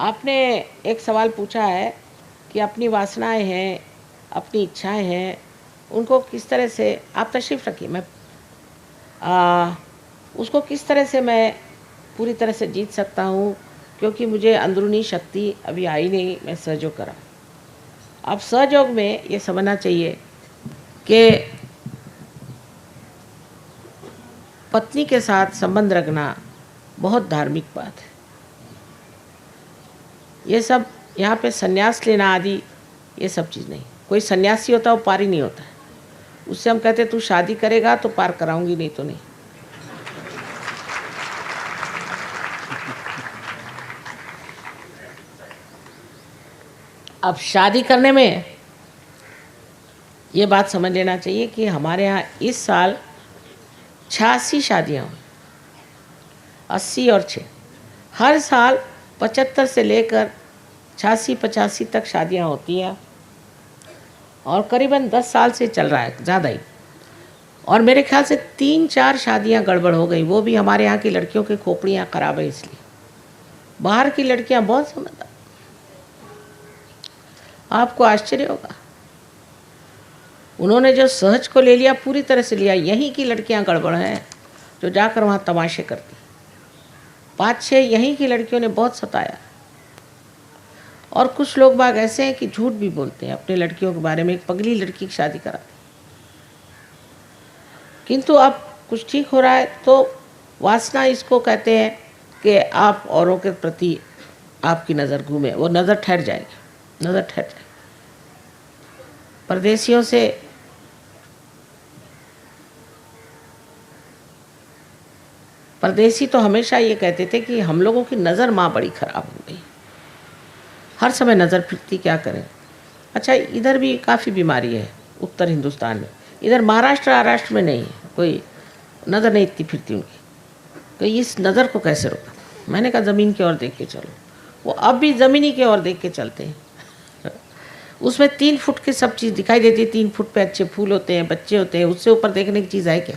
आपने एक सवाल पूछा है कि अपनी वासनाएं हैं, अपनी इच्छाएं हैं, उनको किस तरह से आप तशरीफ़ रखिए, मैं आ, उसको किस तरह से मैं पूरी तरह से जीत सकता हूँ, क्योंकि मुझे अंदरूनी शक्ति अभी आई नहीं, मैं सहयोग करा। अब सहयोग में ये समझना चाहिए कि पत्नी के साथ संबंध रखना बहुत धार्मिक बात है। ये सब यहाँ पे संन्यास लेना आदि ये सब चीज़ नहीं। कोई सन्यासी होता है वो पारी नहीं होता है। उससे हम कहते तू शादी करेगा तो पार कराऊंगी, नहीं तो नहीं। अब शादी करने में ये बात समझ लेना चाहिए कि हमारे यहाँ इस साल 86 शादियाँ हुई, 80 और 6। हर साल 75 से लेकर 86-85 तक शादियाँ होती हैं और करीबन 10 साल से चल रहा है, ज़्यादा ही। और मेरे ख्याल से 3-4 शादियाँ गड़बड़ हो गई, वो भी हमारे यहाँ की लड़कियों की खोपड़ियाँ ख़राब है इसलिए। बाहर की लड़कियाँ बहुत समझदार, आपको आश्चर्य होगा। उन्होंने जो सहज को ले लिया, पूरी तरह से लिया। यहीं की लड़कियां गड़बड़ हैं जो जाकर वहाँ तमाशे करती। 5-6 यहीं की लड़कियों ने बहुत सताया। और कुछ लोग बाग ऐसे हैं कि झूठ भी बोलते हैं अपने लड़कियों के बारे में। एक पगली लड़की की शादी करा दी, किंतु अब कुछ ठीक हो रहा है। तो वासना इसको कहते हैं कि आप औरों के प्रति आपकी नज़र घूमे, वो नज़र ठहर जाएगी, नज़र ठहर जाएगी। परदेशियों से परदेसी तो हमेशा ये कहते थे कि हम लोगों की नज़र माँ बड़ी ख़राब हो गई, हर समय नज़र फिरती, क्या करें। अच्छा, इधर भी काफ़ी बीमारी है उत्तर हिंदुस्तान में। इधर महाराष्ट्र में नहीं है, कोई नज़र नहीं इतनी फिरती उनकी। तो इस नज़र को कैसे रोका? मैंने कहा ज़मीन की ओर देख के चलो। वो अब भी ज़मीनी की ओर देख के चलते हैं। उसमें 3 फुट की सब चीज़ दिखाई देती है। 3 फुट पे अच्छे फूल होते हैं, बच्चे होते हैं, उससे ऊपर देखने की चीज़ है क्या?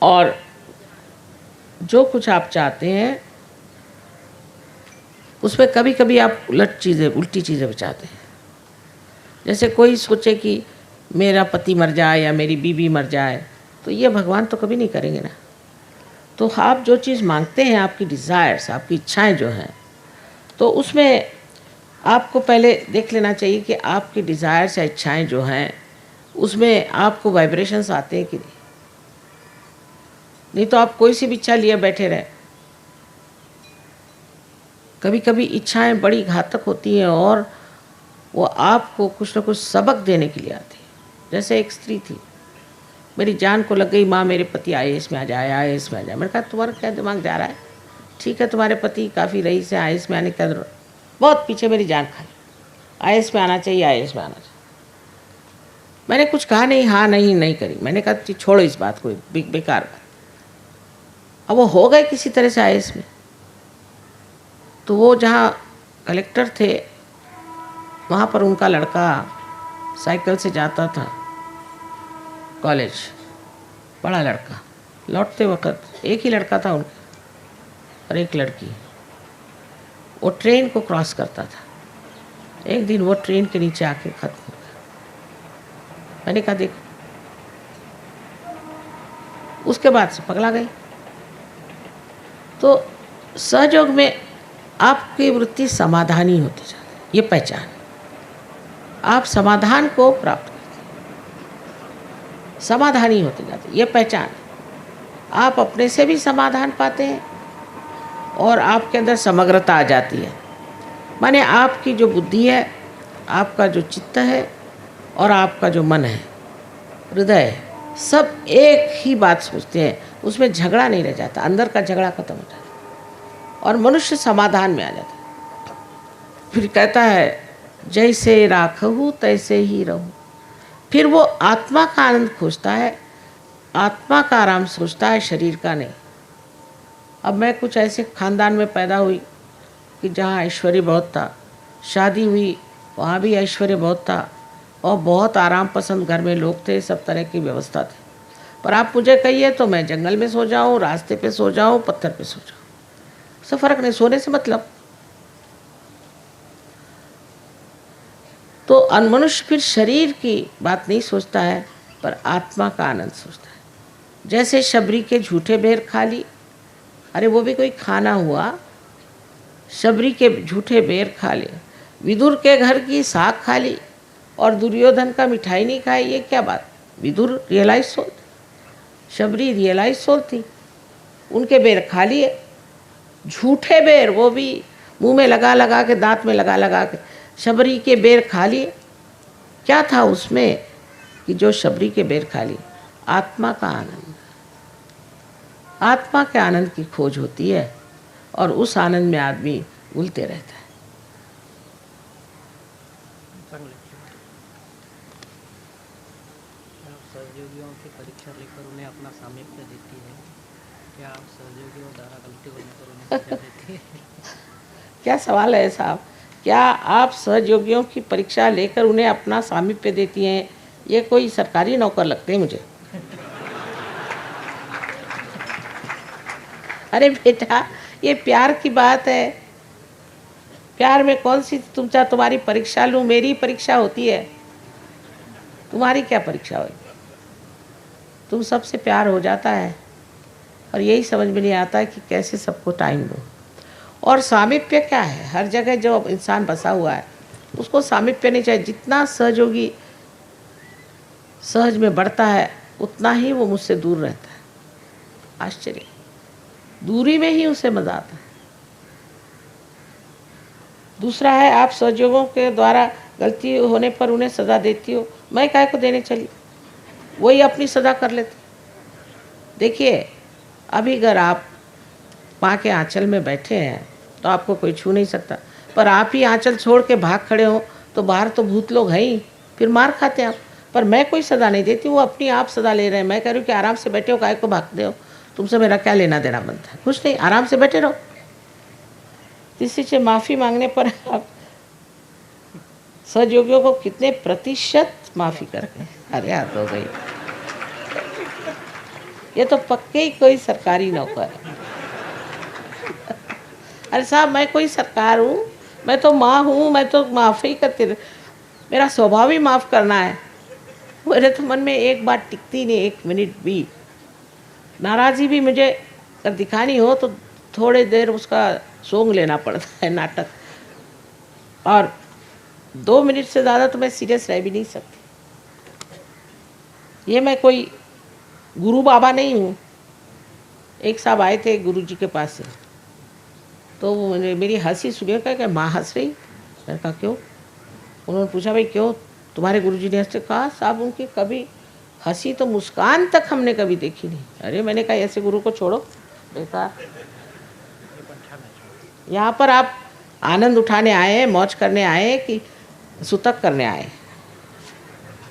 और जो कुछ आप चाहते हैं उसमें कभी कभी आप उल्टी चीज़ें बचाते हैं। जैसे कोई सोचे कि मेरा पति मर जाए या मेरी बीवी मर जाए, तो ये भगवान तो कभी नहीं करेंगे ना। तो आप जो चीज़ मांगते हैं, आपकी डिज़ायर्स, आपकी इच्छाएं जो हैं, तो उसमें आपको पहले देख लेना चाहिए कि आपकी डिज़ायर्स या इच्छाएं जो हैं उसमें आपको वाइब्रेशंस आते हैं कि नहीं तो आप कोई सी भी इच्छा लिए बैठे रहे। कभी कभी इच्छाएं बड़ी घातक होती हैं और वो आपको कुछ ना कुछ सबक देने के लिए आती है। जैसे एक स्त्री थी, मेरी जान को लग गई, माँ मेरे पति IAS में आ जाए, IAS में आ जाए। मैंने कहा तुम्हारा क्या दिमाग जा रहा है? ठीक है, तुम्हारे पति काफ़ी रईस है, IAS में आने का बहुत पीछे मेरी जान खाई, IAS में आना चाहिए, IAS में आना चाहिए। मैंने कुछ कहा नहीं, हाँ नहीं करी। मैंने कहा छोड़ो इस बात को, बेकार बात। अब वो हो गए किसी तरह से IAS में। तो वो जहाँ कलेक्टर थे वहाँ पर उनका लड़का साइकिल से जाता था कॉलेज, बड़ा लड़का। लौटते वक्त एक ही लड़का था उनका और एक लड़की। वो ट्रेन को क्रॉस करता था। एक दिन वो ट्रेन के नीचे आके खत्म हो गया। मैंने कहा देखो, उसके बाद से पगला गई। तो सहयोग में आपकी वृत्ति समाधानी होती जाती है, ये पहचान। आप समाधान को प्राप्त करते हैं, समाधानी होते जाते हैं, ये पहचान। आप अपने से भी समाधान पाते हैं और आपके अंदर समग्रता आ जाती है। माने आपकी जो बुद्धि है, आपका जो चित्त है और आपका जो मन है, हृदय है, सब एक ही बात सोचते हैं। उसमें झगड़ा नहीं रह जाता, अंदर का झगड़ा खत्म हो जाता है और मनुष्य समाधान में आ जाता है। फिर कहता है जैसे राखहु तैसे ही रहूं। फिर वो आत्मा का आनंद खोजता है, आत्मा का आराम सोचता है, शरीर का नहीं। अब मैं कुछ ऐसे खानदान में पैदा हुई कि जहाँ ऐश्वर्य बहुत था, शादी हुई वहाँ भी ऐश्वर्य बहुत था, और बहुत आराम पसंद घर में लोग थे, सब तरह की व्यवस्था थी। पर आप मुझे कहिए तो मैं जंगल में सो जाऊं, रास्ते पे सो जाऊं, पत्थर पे सो जाऊं, उससे फर्क नहीं, सोने से मतलब। तो मनुष्य फिर शरीर की बात नहीं सोचता है, पर आत्मा का आनंद सोचता है। जैसे शबरी के झूठे बेर खा ली, अरे वो भी कोई खाना हुआ, शबरी के झूठे बेर खा लिए, विदुर के घर की साग खा ली और दुर्योधन का मिठाई नहीं खाई, ये क्या बात। Vidur realise soul, Shabari realise soul थी, उनके बेर खा लिए, झूठे बेर, वो भी मुंह में लगा लगा के, दांत में लगा लगा के शबरी के बेर खा लिए। क्या था उसमें कि जो शबरी के बेर खा लिए? आत्मा का आनंद, आत्मा के आनंद की खोज होती है और उस आनंद में आदमी घुलते रहता है। सहयोगियों की परीक्षा लेकर उन्हें अपना सामीप्य देती है, क्या आप सहयोगियों द्वारा गलती होने पर उन्हें सजा देती है? क्या सवाल है साहब? क्या आप सहयोगियों की परीक्षा लेकर उन्हें अपना सामीप्य देती हैं? ये कोई सरकारी नौकर लगते हैं मुझे। अरे बेटा, ये प्यार की बात है। प्यार में कौन सी तुम्हारी परीक्षा लूँ? मेरी परीक्षा होती है, तुम्हारी क्या परीक्षा होगी? तुम सबसे प्यार हो जाता है और यही समझ में नहीं आता है कि कैसे सबको टाइम दो। और सामीप्य क्या है? हर जगह जो इंसान बसा हुआ है उसको सामीप्य नहीं चाहिए। जितना सहयोगी सहज में बढ़ता है उतना ही वो मुझसे दूर रहता है। आश्चर्य, दूरी में ही उसे मजा आता है। दूसरा है, आप सहयोगों के द्वारा गलती होने पर उन्हें सज़ा देती हो। मैं काहे को देने चली, वही अपनी सज़ा कर लेते। देखिए, अभी अगर आप माँ के आंचल में बैठे हैं तो आपको कोई छू नहीं सकता, पर आप ही आंचल छोड़ के भाग खड़े हो तो बाहर तो भूत लोग हैं ही, फिर मार खाते हैं आप। पर मैं कोई सज़ा नहीं देती, वो अपनी आप सज़ा ले रहे हैं। मैं कह रही हूँ कि आराम से बैठे हो, काहे को भागते हो? तुमसे मेरा क्या लेना देना बनता है? कुछ नहीं, आराम से बैठे रहो। किसी से माफ़ी मांगने पर आप सहयोगियों को कितने प्रतिशत माफ़ी करते हैं? अरे हाथ हो गई, ये तो पक्के ही कोई सरकारी नौकर है। अरे साहब, मैं कोई सरकार हूँ? मैं तो माँ हूँ, मैं तो माफ़ ही करती रह, मेरा स्वभाव ही माफ़ करना है। मेरे तो मन में एक बात टिकती नहीं, एक मिनट भी। नाराज़ी भी मुझे अगर दिखानी हो तो थोड़ी देर उसका सॉन्ग लेना पड़ता है, नाटक, और 2 मिनट से ज़्यादा तो मैं सीरियस रह भी नहीं सकती। ये मैं कोई गुरु बाबा नहीं हूँ। एक साहब आए थे गुरु जी के पास से, तो मेरी हंसी सुनिए, क्या माँ हंस रही? मैंने कहा क्यों? उन्होंने पूछा भाई क्यों तुम्हारे गुरुजी ने हंसते? कहा साहब उनकी कभी हंसी तो मुस्कान तक हमने कभी देखी नहीं। अरे मैंने कहा ऐसे गुरु को छोड़ो, बेकार। यहाँ पर आप आनंद उठाने आए हैं, मौज करने आए हैं कि सुतक करने आए हैं?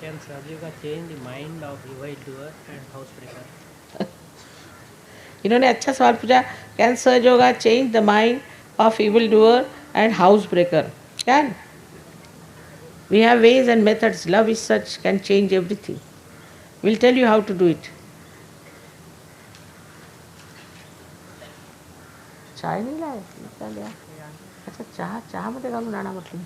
Can Sahaja change the mind of evildoer and housebreaker? इन्होंने अच्छा सवाल पूछा, कैन सहयोगा change the mind of evil doer and house breaker? Can. We have ways and methods. Love is such, can change everything. We'll tell you how to do it. चाय नहीं लाए? क्या लिया? अच्छा, चाह मध्ये घालून आणा म्हटली।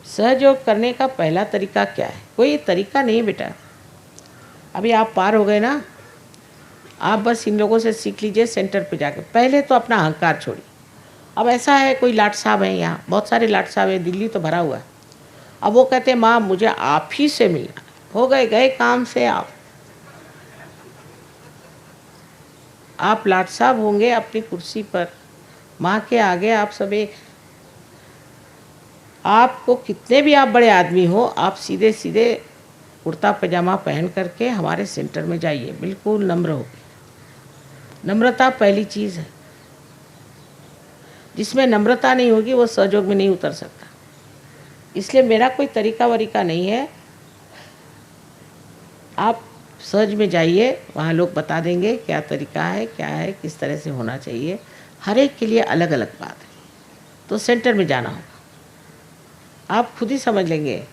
सहयोग करने का पहला तरीका क्या है? कोई तरीका नहीं बेटा। अभी आप पार हो गए ना, आप बस इन लोगों से सीख लीजिए सेंटर पे जाके। पहले तो अपना अहंकार छोड़िए। अब ऐसा है, कोई लाट साहब हैं यहाँ, बहुत सारे लाट साहब हैं, दिल्ली तो भरा हुआ है। अब वो कहते हैं माँ मुझे आप ही से मिलना। हो गए काम से आप लाट साहब होंगे अपनी कुर्सी पर, माँ के आगे आप सब एक। आपको कितने भी आप बड़े आदमी हो, आप सीधे सीधे कुर्ता पजामा पहन करके हमारे सेंटर में जाइए, बिल्कुल नम्र हो। नम्रता पहली चीज़ है। जिसमें नम्रता नहीं होगी वो सहयोग में नहीं उतर सकता। इसलिए मेरा कोई तरीका वरीका नहीं है। आप सहज में जाइए, वहाँ लोग बता देंगे क्या तरीका है, क्या है, किस तरह से होना चाहिए। हर एक के लिए अलग अलग बात है। तो सेंटर में जाना होगा। आप खुद ही समझ लेंगे।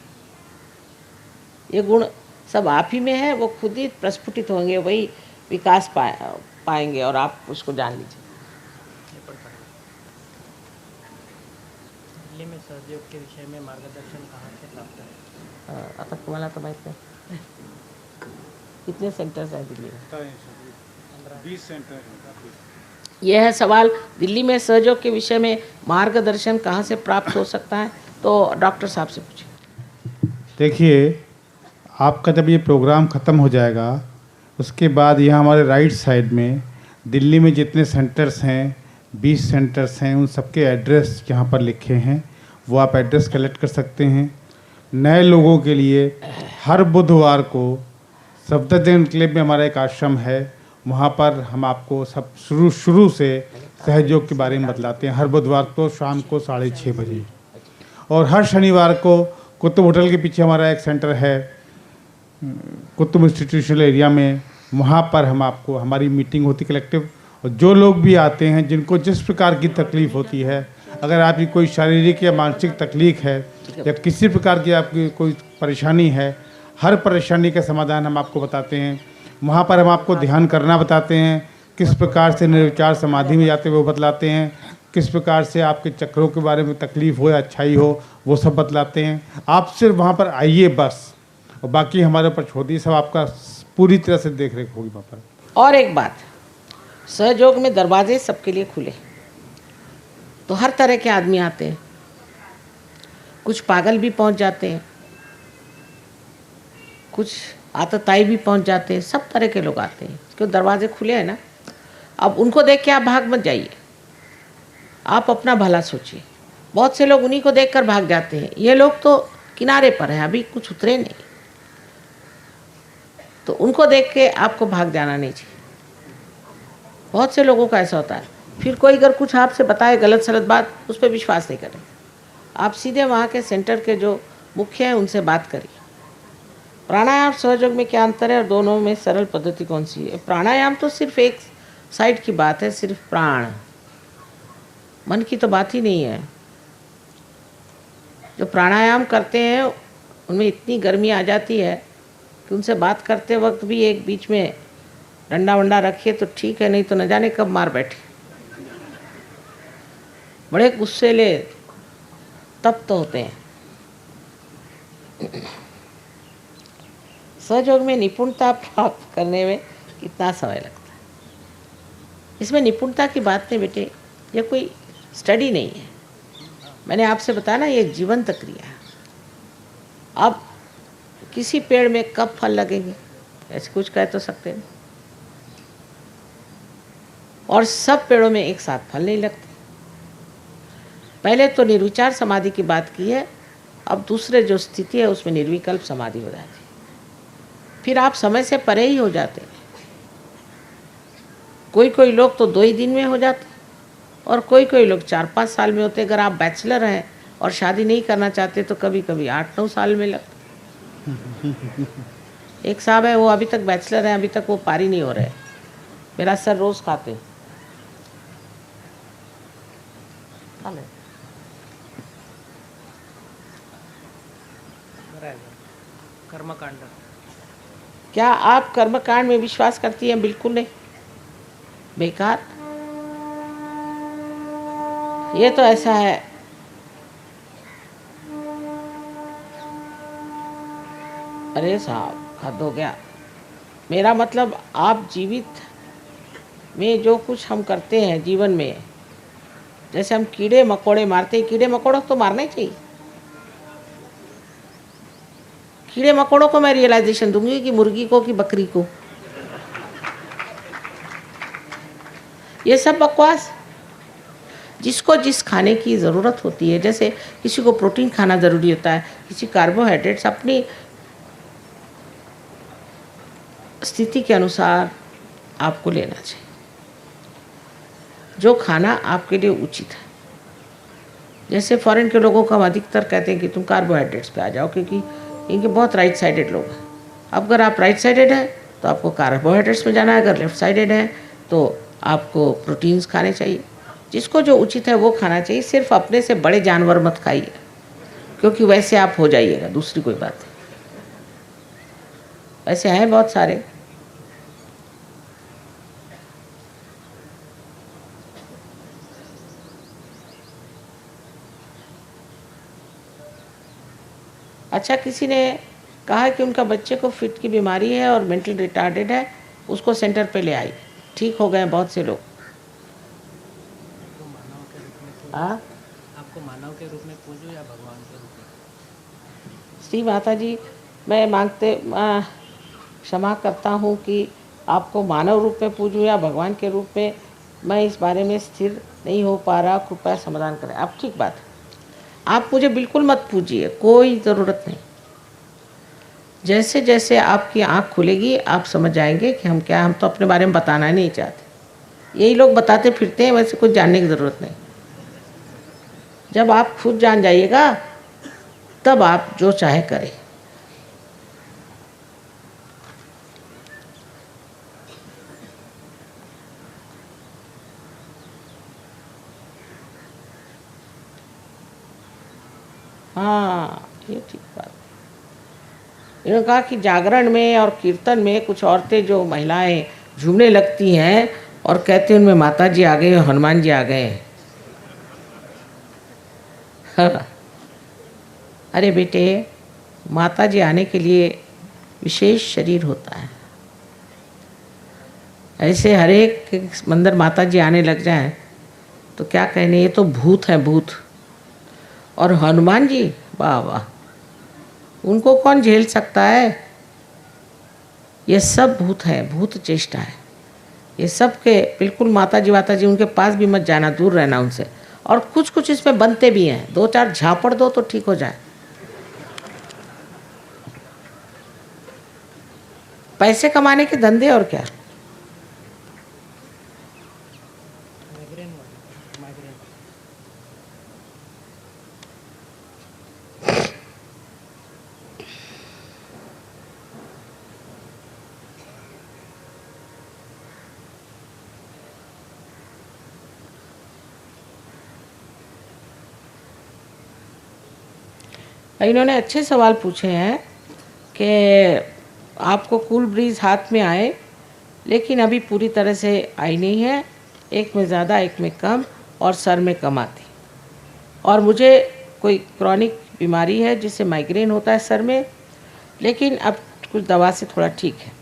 ये गुण सब आप ही में है, वो खुद ही प्रस्फुटित होंगे, वही विकास पाएंगे और आप उसको जान लीजिए। दिल्ली में सहयोग के विषय में मार्गदर्शन कहाँ से प्राप्त है? आता तुम्हाला तो माहित नहीं कितने सेंटर्स हैं दिल्ली में? 20 सेंटर हैं। यह है सवाल, दिल्ली में सहयोग के विषय में मार्गदर्शन कहाँ से प्राप्त हो सकता है, तो डॉक्टर साहब से पूछिए। देखिए, आपका जब ये प्रोग्राम ख़त्म हो जाएगा उसके बाद यहाँ हमारे राइट साइड में दिल्ली में जितने सेंटर्स हैं, 20 सेंटर्स हैं, उन सबके एड्रेस यहाँ पर लिखे हैं, वो आप एड्रेस कलेक्ट कर सकते हैं। नए लोगों के लिए हर बुधवार को सफदरजंग एन्क्लेव में हमारा एक आश्रम है, वहाँ पर हम आपको सब शुरू से सहयोग के बारे में बतलाते हैं, हर बुधवार को शाम को 6:30 बजे। और हर शनिवार को कुतुब होटल के पीछे हमारा एक सेंटर है कुतुब इंस्टीट्यूशनल एरिया में, वहाँ पर हम आपको हमारी मीटिंग होती कलेक्टिव, और जो लोग भी आते हैं जिनको जिस प्रकार की तकलीफ़ होती है, अगर आपकी कोई शारीरिक या मानसिक तकलीफ है या किसी प्रकार की आपकी कोई परेशानी है, हर परेशानी का समाधान हम आपको बताते हैं। वहाँ पर हम आपको ध्यान करना बताते हैं, किस प्रकार से निर्विचार समाधि में जाते हैं वो बतलाते हैं, किस प्रकार से आपके चक्रों के बारे में तकलीफ़ हो या अच्छाई हो वो सब बतलाते हैं। आप सिर्फ वहाँ पर आइए बस, और बाकी हमारे ऊपर छोड़ दिए, सब आपका पूरी तरह से देख रेख होगी वहाँ पर। और एक बात, सहयोग में दरवाजे सबके लिए खुले, तो हर तरह के आदमी आते हैं, कुछ पागल भी पहुंच जाते हैं, कुछ आतताई भी पहुंच जाते हैं, सब तरह के लोग आते हैं, क्योंकि दरवाजे खुले हैं ना। अब उनको देख के आप भाग मत जाइए, आप अपना भला सोचिए। बहुत से लोग उन्हीं को देखकर भाग जाते हैं, ये लोग तो किनारे पर हैं, अभी कुछ उतरे नहीं, तो उनको देख के आपको भाग जाना नहीं चाहिए। बहुत से लोगों का ऐसा होता है, फिर कोई अगर कुछ आपसे बताए गलत सलत बात, उस पर विश्वास नहीं करें। आप सीधे वहाँ के सेंटर के जो मुख्य हैं उनसे बात करिए। प्राणायाम सहयोग में क्या अंतर है और दोनों में सरल पद्धति कौन सी है? प्राणायाम तो सिर्फ एक साइड की बात है, सिर्फ प्राण, मन की तो बात ही नहीं है। जो प्राणायाम करते हैं उनमें इतनी गर्मी आ जाती है कि उनसे बात करते वक्त भी एक बीच में डंडा वंडा रखिए तो ठीक है, नहीं तो न जाने कब मार बैठे। बड़े गुस्सेले तप्त होते हैं। सहयोग में निपुणता प्राप्त करने में कितना समय लगता है? इसमें निपुणता की बात नहीं बेटे, यह कोई स्टडी नहीं है। मैंने आपसे बताया ना, ये जीवंत क्रिया है। अब किसी पेड़ में कब फल लगेंगे ऐसे कुछ कह तो सकते हैं, और सब पेड़ों में एक साथ फल नहीं लगते। पहले तो निर्विचार समाधि की बात की है, अब दूसरे जो स्थिति है उसमें निर्विकल्प समाधि हो जाती है, फिर आप समय से परे ही हो जाते हैं। कोई कोई लोग तो 2 ही दिन में हो जाते, और कोई कोई लोग 4-5 साल में होते। अगर आप बैचलर हैं और शादी नहीं करना चाहते तो कभी कभी 8-9 साल में लगते। एक साहब है, वो अभी तक बैचलर हैं, अभी तक वो पारी नहीं हो रहे, मेरा सर रोज़ खाते। कर्मकांड, क्या आप कर्मकांड में विश्वास करती हैं? बिल्कुल नहीं, बेकार। ये तो ऐसा है, अरे साहब हद हो गया। मेरा मतलब आप जीवित में जो कुछ हम करते हैं जीवन में, जैसे हम कीड़े मकोड़े मारते हैं, कीड़े मकोड़ों को तो मारना ही चाहिए। कीड़े मकोड़ों को मैं रियलाइजेशन दूंगी कि मुर्गी को कि बकरी को, ये सब बकवास। जिसको जिस खाने की ज़रूरत होती है, जैसे किसी को प्रोटीन खाना ज़रूरी होता है, किसी कार्बोहाइड्रेट्स, अपनी स्थिति के अनुसार आपको लेना चाहिए जो खाना आपके लिए उचित है। जैसे फॉरेन के लोगों को हम अधिकतर कहते हैं कि तुम कार्बोहाइड्रेट्स पे आ जाओ, क्योंकि इनके बहुत राइट साइडेड लोग हैं। अब अगर आप राइट साइडेड हैं तो आपको कार्बोहाइड्रेट्स में जाना है, अगर लेफ्ट साइडेड हैं तो आपको प्रोटीन्स खाने चाहिए। जिसको जो उचित है वो खाना चाहिए। सिर्फ अपने से बड़े जानवर मत खाइए, क्योंकि वैसे आप हो जाइएगा, दूसरी कोई बात है। वैसे हैं बहुत सारे। अच्छा, किसी ने कहा कि उनका बच्चे को फिट की बीमारी है और मेंटल रिटार्डेड है, उसको सेंटर पे ले आई, ठीक हो गए बहुत से लोग। आपको मानव के रूप में पूजो, हाँ, आपको मानव के रूप में पूजो या भगवान के रूप में? श्री माता जी, मैं क्षमा करता हूँ कि आपको मानव रूप में पूजूं या भगवान के रूप में, मैं इस बारे में स्थिर नहीं हो पा रहा, कृपया समाधान करें। आप ठीक बात है, आप मुझे बिल्कुल मत पूजिए, कोई ज़रूरत नहीं। जैसे जैसे आपकी आँख खुलेगी आप समझ जाएंगे कि हम क्या, हम तो अपने बारे में बताना ही नहीं चाहते। यही लोग बताते फिरते हैं, वैसे कुछ जानने की ज़रूरत नहीं। जब आप खुद जान जाइएगा तब आप जो चाहे करें। हाँ, ये ठीक बात। इन्होंने कहा कि जागरण में और कीर्तन में कुछ औरतें जो महिलाएं झूमने लगती हैं और कहती हैं उनमें माता जी आ गए, हनुमान जी आ गए। हाँ। अरे बेटे, माता जी आने के लिए विशेष शरीर होता है। ऐसे हर एक मंदिर माता जी आने लग जाएं तो क्या कहने, ये तो भूत है, भूत। और हनुमान जी, वाह वाह, उनको कौन झेल सकता है। ये सब भूत है, भूत चेष्टा है। ये सब के बिल्कुल माता जी उनके पास भी मत जाना, दूर रहना उनसे। और कुछ कुछ इसमें बनते भी हैं, दो चार झापड़ दो तो ठीक हो जाए। पैसे कमाने के धंधे और क्या। माइग्रेन वाले, माइग्रेन। इन्होंने अच्छे सवाल पूछे हैं कि आपको कूल ब्रीज हाथ में आए, लेकिन अभी पूरी तरह से आई नहीं है, एक में ज़्यादा एक में कम, और सर में कम आती। और मुझे कोई क्रॉनिक बीमारी है जिससे माइग्रेन होता है सर में, लेकिन अब कुछ दवा से थोड़ा ठीक है।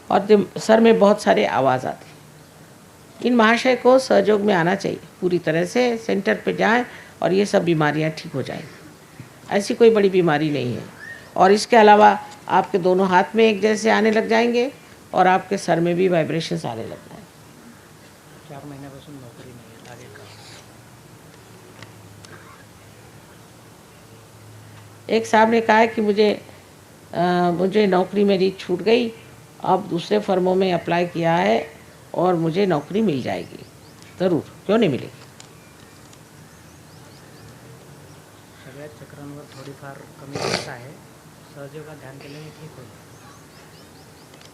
और सर में बहुत सारे आवाज़ आती। इन महाशय को सहयोग में आना चाहिए, पूरी तरह से सेंटर पे जाएं और ये सब बीमारियां ठीक हो जाएंगी। ऐसी कोई बड़ी बीमारी नहीं है। और इसके अलावा आपके दोनों हाथ में एक जैसे आने लग जाएंगे और आपके सर में भी वाइब्रेशंस आने लग जाएंगे। 4 महिन्यापासून नोकरी नाही आहे, आगे का? एक साहब ने कहा है कि मुझे नौकरी मेरी छूट गई, अब दूसरे फर्मों में अप्लाई किया है और मुझे नौकरी मिल जाएगी। ज़रूर, क्यों नहीं मिलेगी। सगळ्याच चक्रांवर थोडीफार कमी जास्त आहे, सहयोगा ध्यान केल्याने ठीक होईल।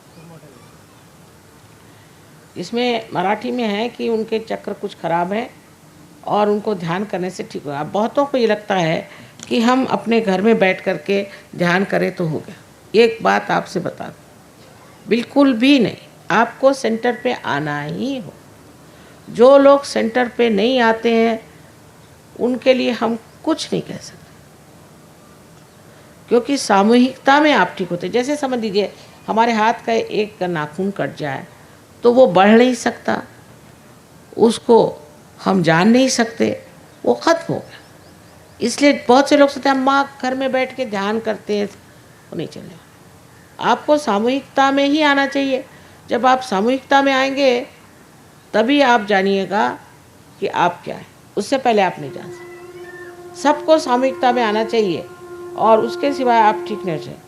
खूप मोठा आहे। इसमें मराठी में है कि उनके चक्र कुछ खराब हैं और उनको ध्यान करने से ठीक होगा। बहुतों को ये लगता है कि हम अपने घर में बैठ कर के ध्यान करें तो हो गया। एक बात आपसे बता दूं, बिल्कुल भी नहीं, आपको सेंटर पे आना ही हो। जो लोग सेंटर पे नहीं आते हैं उनके लिए हम कुछ नहीं कह सकते, क्योंकि सामूहिकता में आप ठीक होते। जैसे समझ लीजिए हमारे हाथ का एक नाखून कट जाए तो वो बढ़ नहीं सकता, उसको हम जान नहीं सकते, वो ख़त्म हो गया। इसलिए बहुत से लोग सोचते हैं अम्मा घर में बैठ के ध्यान करते हैं, वो नहीं चलेगा। आपको सामूहिकता में ही आना चाहिए। जब आप सामूहिकता में आएंगे तभी आप जानिएगा कि आप क्या है, उससे पहले आप नहीं जान सकते। सबको सामूहिकता में आना चाहिए और उसके सिवाय आप ठीक नहीं चाहिए।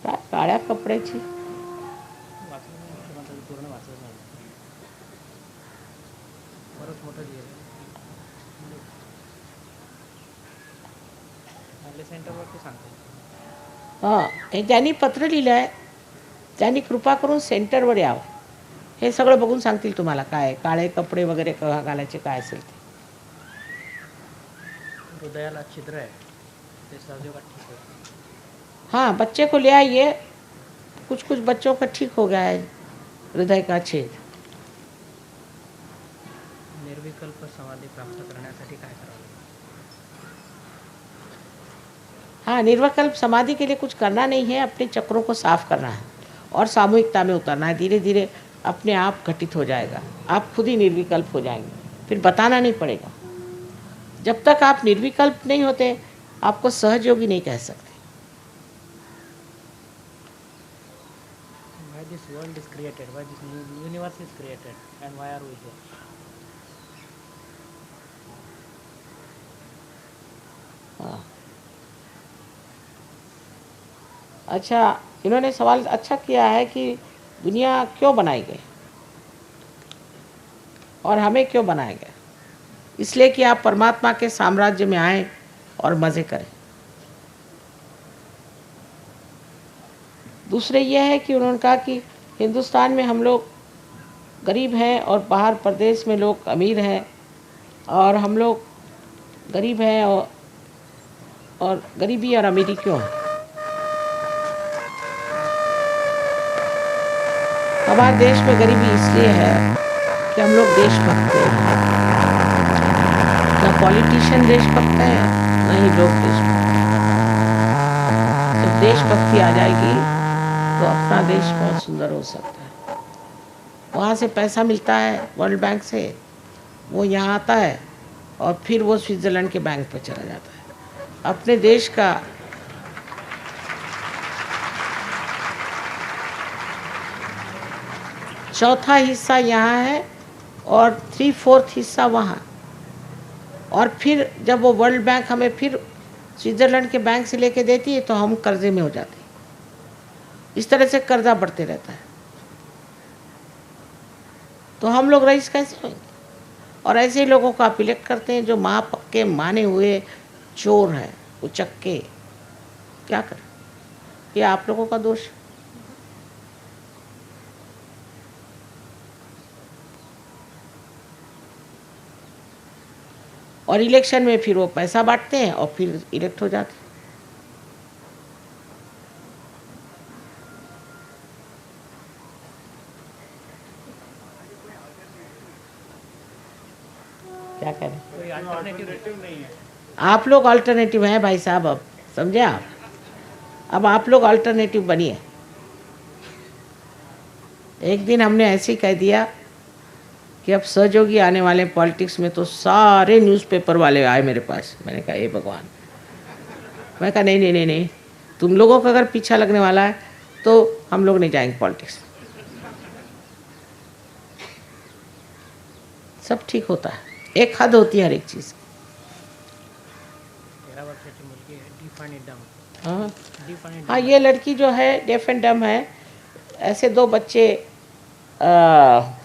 काय काळ्या कपड्याची वाचलं नाही, मुख्यमंत्री पूर्ण वाचलं नाही. बरंच मोठं लिहिलं. आपल्या सेंटरवरती सांगतो. हां हे ज्यांनी पत्र लिहिलं आहे त्यांनी कृपा करून सेंटरवर यावं. हे सगळं बघून सांगतील तुम्हाला काय काळे कपडे वगैरे घालायचे काय असेल ते. हृदयाला छिद्र आहे ते सहजोगात ठीक होईल. हाँ बच्चे को ले आइए. कुछ कुछ बच्चों का ठीक हो गया है हृदय का छेद. निर्विकल्प समाधी प्राप्त करण्यासाठी काय करावं लागेल? हाँ निर्विकल्प समाधि के लिए कुछ करना नहीं है, अपने चक्रों को साफ करना है और सामूहिकता में उतरना है. धीरे धीरे अपने आप घटित हो जाएगा, आप खुद ही निर्विकल्प हो जाएंगे, फिर बताना नहीं पड़ेगा. जब तक आप निर्विकल्प नहीं होते आपको सहयोगी नहीं कह सकते. Why this world is created? Why this universe is created? And why are we here? हाँ. अच्छा इन्होंने सवाल अच्छा किया है कि दुनिया क्यों बनाई गई और हमें क्यों बनाया गया. इसलिए कि आप परमात्मा के साम्राज्य में आए और मज़े करें. दूसरे ये है कि उन्होंने कहा कि हिंदुस्तान में हम लोग गरीब हैं और बाहर प्रदेश में लोग अमीर हैं और हम लोग गरीब हैं और गरीबी और अमीरी क्यों है. हमारे देश में गरीबी इसलिए है कि हम लोग देशभक्त हैं. ना पॉलिटिशियन देशभक्त हैं ना ही लोग देशभक्त. जब देशभक्ति आ जाएगी तो अपना देश बहुत सुंदर हो सकता है. वहाँ से पैसा मिलता है वर्ल्ड बैंक से, वो यहाँ आता है और फिर वो स्विट्ज़रलैंड के बैंक पर चला जाता है. अपने देश का चौथा हिस्सा यहाँ है और 3/4 हिस्सा वहाँ. और फिर जब वो वर्ल्ड बैंक हमें फिर स्विट्ज़रलैंड के बैंक से लेके देती है तो हम कर्जे में हो जाते हैं. इस तरह से कर्जा बढ़ते रहता है. तो हम लोग रईस कैसे होंगे. और ऐसे ही लोगों को आप इलेक्ट करते हैं जो माँ पक्के माने हुए चोर हैं, उचक्के. क्या करें, ये आप लोगों का दोष. और इलेक्शन में फिर वो पैसा बांटते हैं और फिर इलेक्ट हो जाते हैं. क्या करें, कोई अल्टरनेटिव नहीं है. आप लोग अल्टरनेटिव हैं भाई साहब. अब समझे आप, अब आप लोग अल्टरनेटिव बनिए. एक दिन हमने ऐसे ही कह दिया कि अब सहयोगी आने वाले पॉलिटिक्स में, तो सारे न्यूज़पेपर वाले आए मेरे पास. मैंने कहा हे भगवान. मैं कहा नहीं नहीं नहीं नहीं, तुम लोगों का अगर पीछा लगने वाला है तो हम लोग नहीं जाएंगे पॉलिटिक्स. सब ठीक होता है, एक हद होती है हर एक चीज़. 13 वर्षाची मुलगी आहे, डीफ आणि डम. हाँ डीफ आणि हाँ, ये लड़की जो है डेफ एंड डम है. ऐसे 2 बच्चे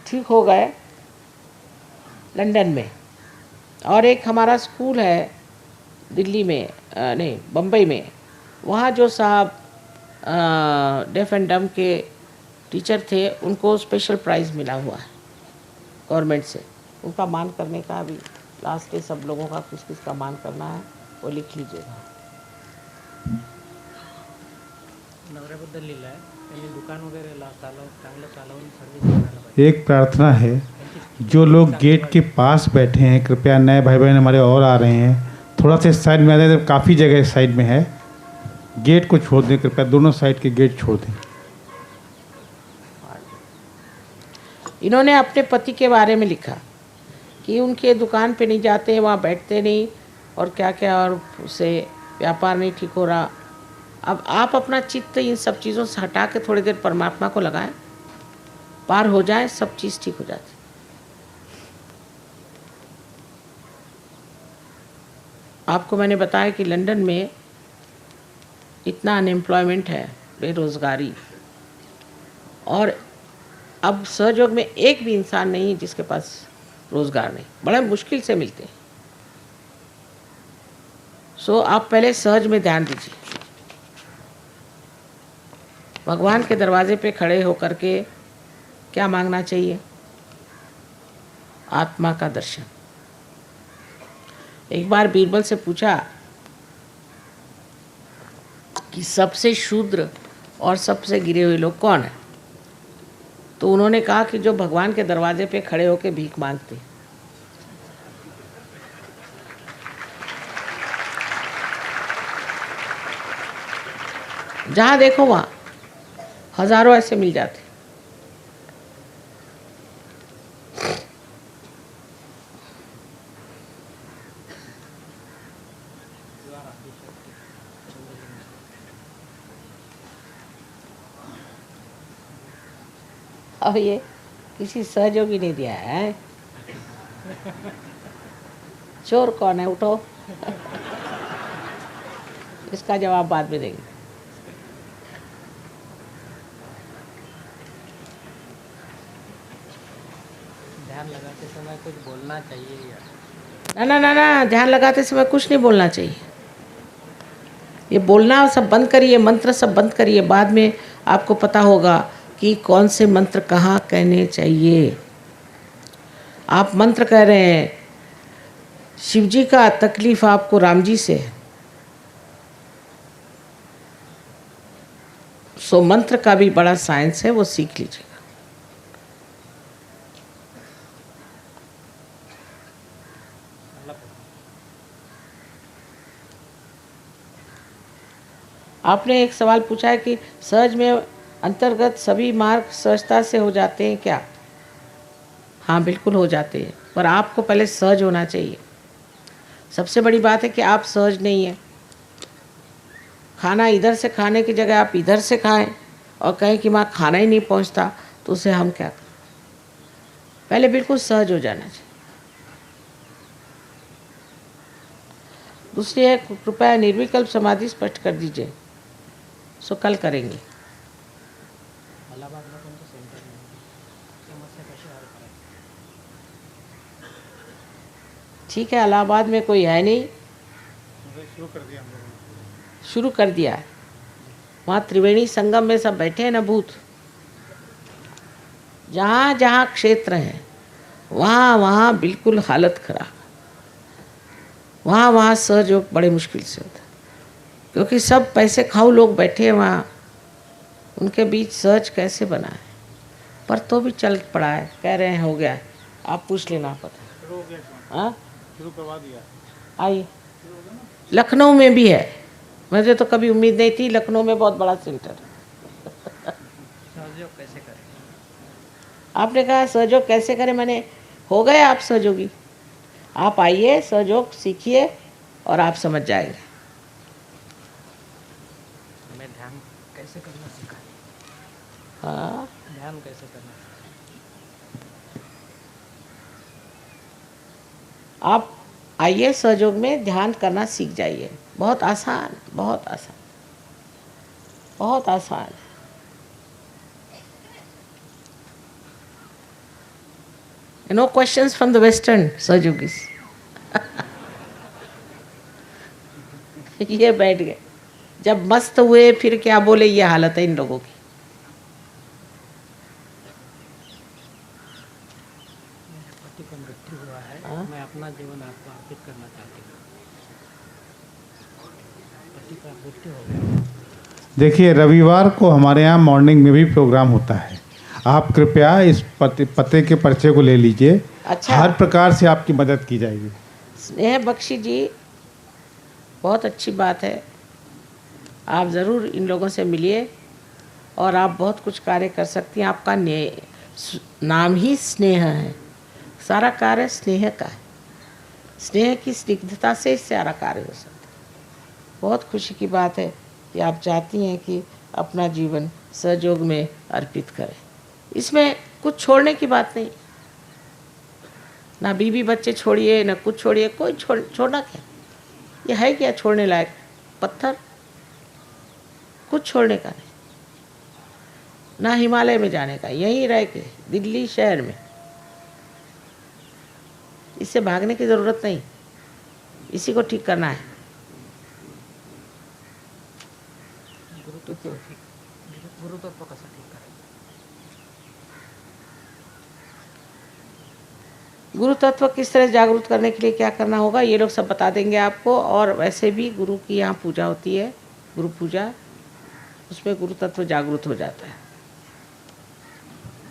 ठीक हो गए लंदन में. और एक हमारा स्कूल है दिल्ली में, नहीं बम्बई में, वहाँ जो साहब डेफ एंड डम के टीचर थे उनको स्पेशल प्राइज़ मिला हुआ है गवर्नमेंट से. उनका मान करने का अभी लास्ट डे सब लोगों का किस किस का मान करना है वो लिख लीजिएगा. नवऱ्याबद्दल लिहिलं आहे. त्यांनी दुकान वगैरे चांगलं चालवून सर्व्हिस करायला पाहिजे. एक प्रार्थना है, जो लोग गेट के पास बैठे हैं कृपया, नए भाई बहन हमारे और आ रहे हैं, थोड़ा सा साइड में आ जाए. काफ़ी जगह साइड में है, गेट को छोड़ दें कृपया, दोनों साइड के गेट छोड़ दें. इन्होंने अपने पति के बारे में लिखा कि उनके दुकान पे नहीं जाते, वहाँ बैठते नहीं और क्या क्या, और उससे व्यापार नहीं ठीक हो रहा. अब आप अपना चित्त इन सब चीज़ों से हटा के थोड़ी देर परमात्मा को लगाएं, पार हो जाए, सब चीज़ ठीक हो जाती. आपको मैंने बताया कि लंदन में इतना अनएम्प्लॉयमेंट है, बेरोज़गारी, और अब सहयोग में एक भी इंसान नहीं है जिसके पास रोज़गार नहीं. बड़े मुश्किल से मिलते हैं. सो आप पहले सहज में ध्यान दीजिए. भगवान के दरवाजे पे खड़े होकर के क्या मांगना चाहिए? आत्मा का दर्शन। एक बार बीरबल से पूछा कि सबसे शूद्र और सबसे गिरे हुए लोग कौन है? तो उन्होंने कहा कि जो भगवान के दरवाजे पे खड़े होकर भीख मांगते। जहाँ देखो वहाँ हजारों ऐसे मिल जाते। अब ये किसी सहयोगी ने दिया है। चोर कौन है? उठो। इसका जवाब बाद में देंगे। ध्यान लगाते समय कुछ बोलना चाहिए या? ना, ध्यान लगाते समय कुछ नहीं बोलना चाहिए। ये बोलना सब बंद करिए, मंत्र सब बंद करिए। बाद में आपको पता होगा कि कौन से मंत्र कहाँ कहने चाहिए। आप मंत्र कह रहे हैं, शिव जी का तकलीफ आपको राम जी से है, सो मंत्र का भी बड़ा साइंस है, वो सीख लीजिएगा। आपने एक सवाल पूछा है कि सहज में अंतर्गत सभी मार्ग सहजता से हो जाते हैं क्या? हाँ, बिल्कुल हो जाते हैं, पर आपको पहले सहज होना चाहिए। सबसे बड़ी बात है कि आप सहज नहीं हैं। खाना इधर से खाने की जगह आप इधर से खाएं और कहें कि माँ खाना ही नहीं पहुँचता, तो उसे हम क्या करें? पहले बिल्कुल सहज हो जाना चाहिए। दूसरी है, कृपया निर्विकल्प समाधि स्पष्ट कर दीजिए। सो कल करेंगे। अलाहाबादला कोणतं सेंटर नाही, समस्या कशी हल करायची? ठीक है, इलाहाबाद में कोई है नहीं, शुरू कर दिया हम लोगों ने। शुरू कर दिया है। वहाँ त्रिवेणी संगम में सब बैठे हैं ना भूत। जहाँ जहाँ क्षेत्र है वहाँ वहाँ बिल्कुल हालत खराब। वहाँ वहाँ सहयोग बड़े मुश्किल से होता है, क्योंकि सब पैसे खाऊ लोग बैठे हैं वहाँ। उनके बीच सहज कैसे बना है? पर तो भी चल पड़ा है, कह रहे हैं हो गया है। आप पूछ लेना पता। शुरू हो गया, हाँ, शुरू करवा दिया। आइए। लखनऊ में भी है, मुझे तो कभी उम्मीद नहीं थी। लखनऊ में बहुत बड़ा सेंटर है। सहयोग कैसे करें? आपने कहा सहयोग कैसे करें, मैंने हो गए आप सहयोगी। आप आइए, सहयोग सीखिए और आप समझ जाएंगे। मैं ध्यान कैसे करना सीखा? हाँ, ध्यान कैसे करना? आप आइए, सहयोग में ध्यान करना सीख जाइए। बहुत आसान, बहुत आसान, बहुत आसान। No questions from the Western सहयोगीस। ये बैठ गए, जब मस्त हुए फिर क्या बोले, ये हालत है इन लोगों की। मेरे पति का मृत्यु हुआ है, मैं अपना जीवन आपको अर्पित करना चाहती हूँ। पति का मृत्यु हो गया। देखिए, रविवार को हमारे यहाँ मॉर्निंग में भी प्रोग्राम होता है। आप कृपया इस पते के पर्चे को ले लीजिए। अच्छा। हर प्रकार से आपकी मदद की जाएगी। स्नेह बख्शी जी, बहुत अच्छी बात है। आप ज़रूर इन लोगों से मिलिए और आप बहुत कुछ कार्य कर सकती हैं। आपका नाम ही स्नेह है, सारा कार्य स्नेह का है। स्नेह की स्निग्धता से सारा कार्य हो सकता है। बहुत खुशी की बात है कि आप चाहती हैं कि अपना जीवन सहयोग में अर्पित करें। इसमें कुछ छोड़ने की बात नहीं, ना बीवी बच्चे छोड़िए, ना कुछ छोड़िए। कोई छोड़ना क्या, ये है क्या छोड़ने लायक? पत्थर, कुछ छोड़ने का नहीं। ना हिमालय में जाने का, यहीं रह के दिल्ली शहर में। इससे भागने की ज़रूरत नहीं, इसी को ठीक करना है। गुरुतत्व कसं ठीक करायचं? गुरु तत्व किस तरह जागरूक करने के लिए क्या करना होगा ये लोग सब बता देंगे आपको। और वैसे भी गुरु की यहाँ पूजा होती है, गुरु पूजा, उसमें गुरु तत्व जागरूक हो जाता है।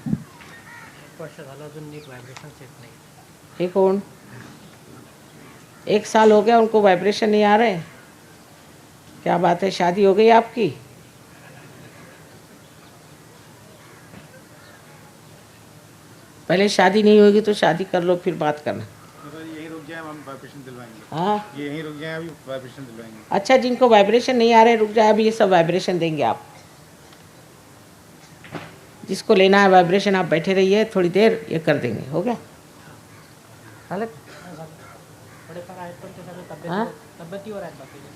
1 वर्ष झालं अजून नीट व्हायब्रेशन्स येत नाही. ये कौन? 1 साल हो गया उनको वाइब्रेशन नहीं आ रहे? क्या बात है, शादी हो गई आपकी? पहले शादी नहीं होगी तो शादी कर लो फिर बात करना। यहीं रुक जाए, हम वाइब्रेशन दिलवाएंगे। हाँ, ये यहीं रुक जाए, अभी वाइब्रेशन दिलवाएंगे। अच्छा, जिनको वाइब्रेशन नहीं आ रहे रुक जाए, अभी ये सब वाइब्रेशन देंगे आप। जिसको लेना है वाइब्रेशन आप बैठे रहिए, थोड़ी देर ये कर देंगे। हो गया? हालत? थोडेफार आहेत पण ते सगळे हाँ? तब्येतीवर आहेत बाकीचे.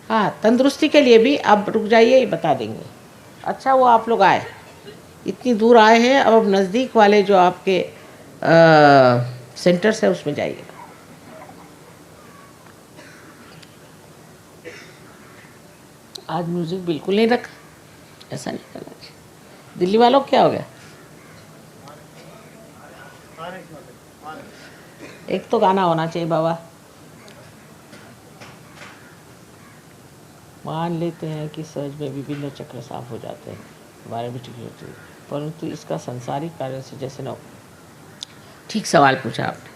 हाँ, तंदुरुस्ती के लिए भी आप रुक जाइए, ये बता देंगे। अच्छा, वो आप लोग आए, इतनी दूर आए हैं, अब नज़दीक वाले जो आपके सेंटर्स है उसमें जाइए। आज म्यूजिक बिल्कुल नहीं रखा, ऐसा नहीं करना चाहिए। दिल्ली वालों को क्या हो गया? एक तो गाना होना चाहिए बाबा। मान लेते हैं कि सहज में विभिन्न चक्र साफ हो जाते हैं, हमारे भी ठीक होती है, परंतु इसका संसारिक कार्य से जैसे न। ठीक सवाल पूछा आपने।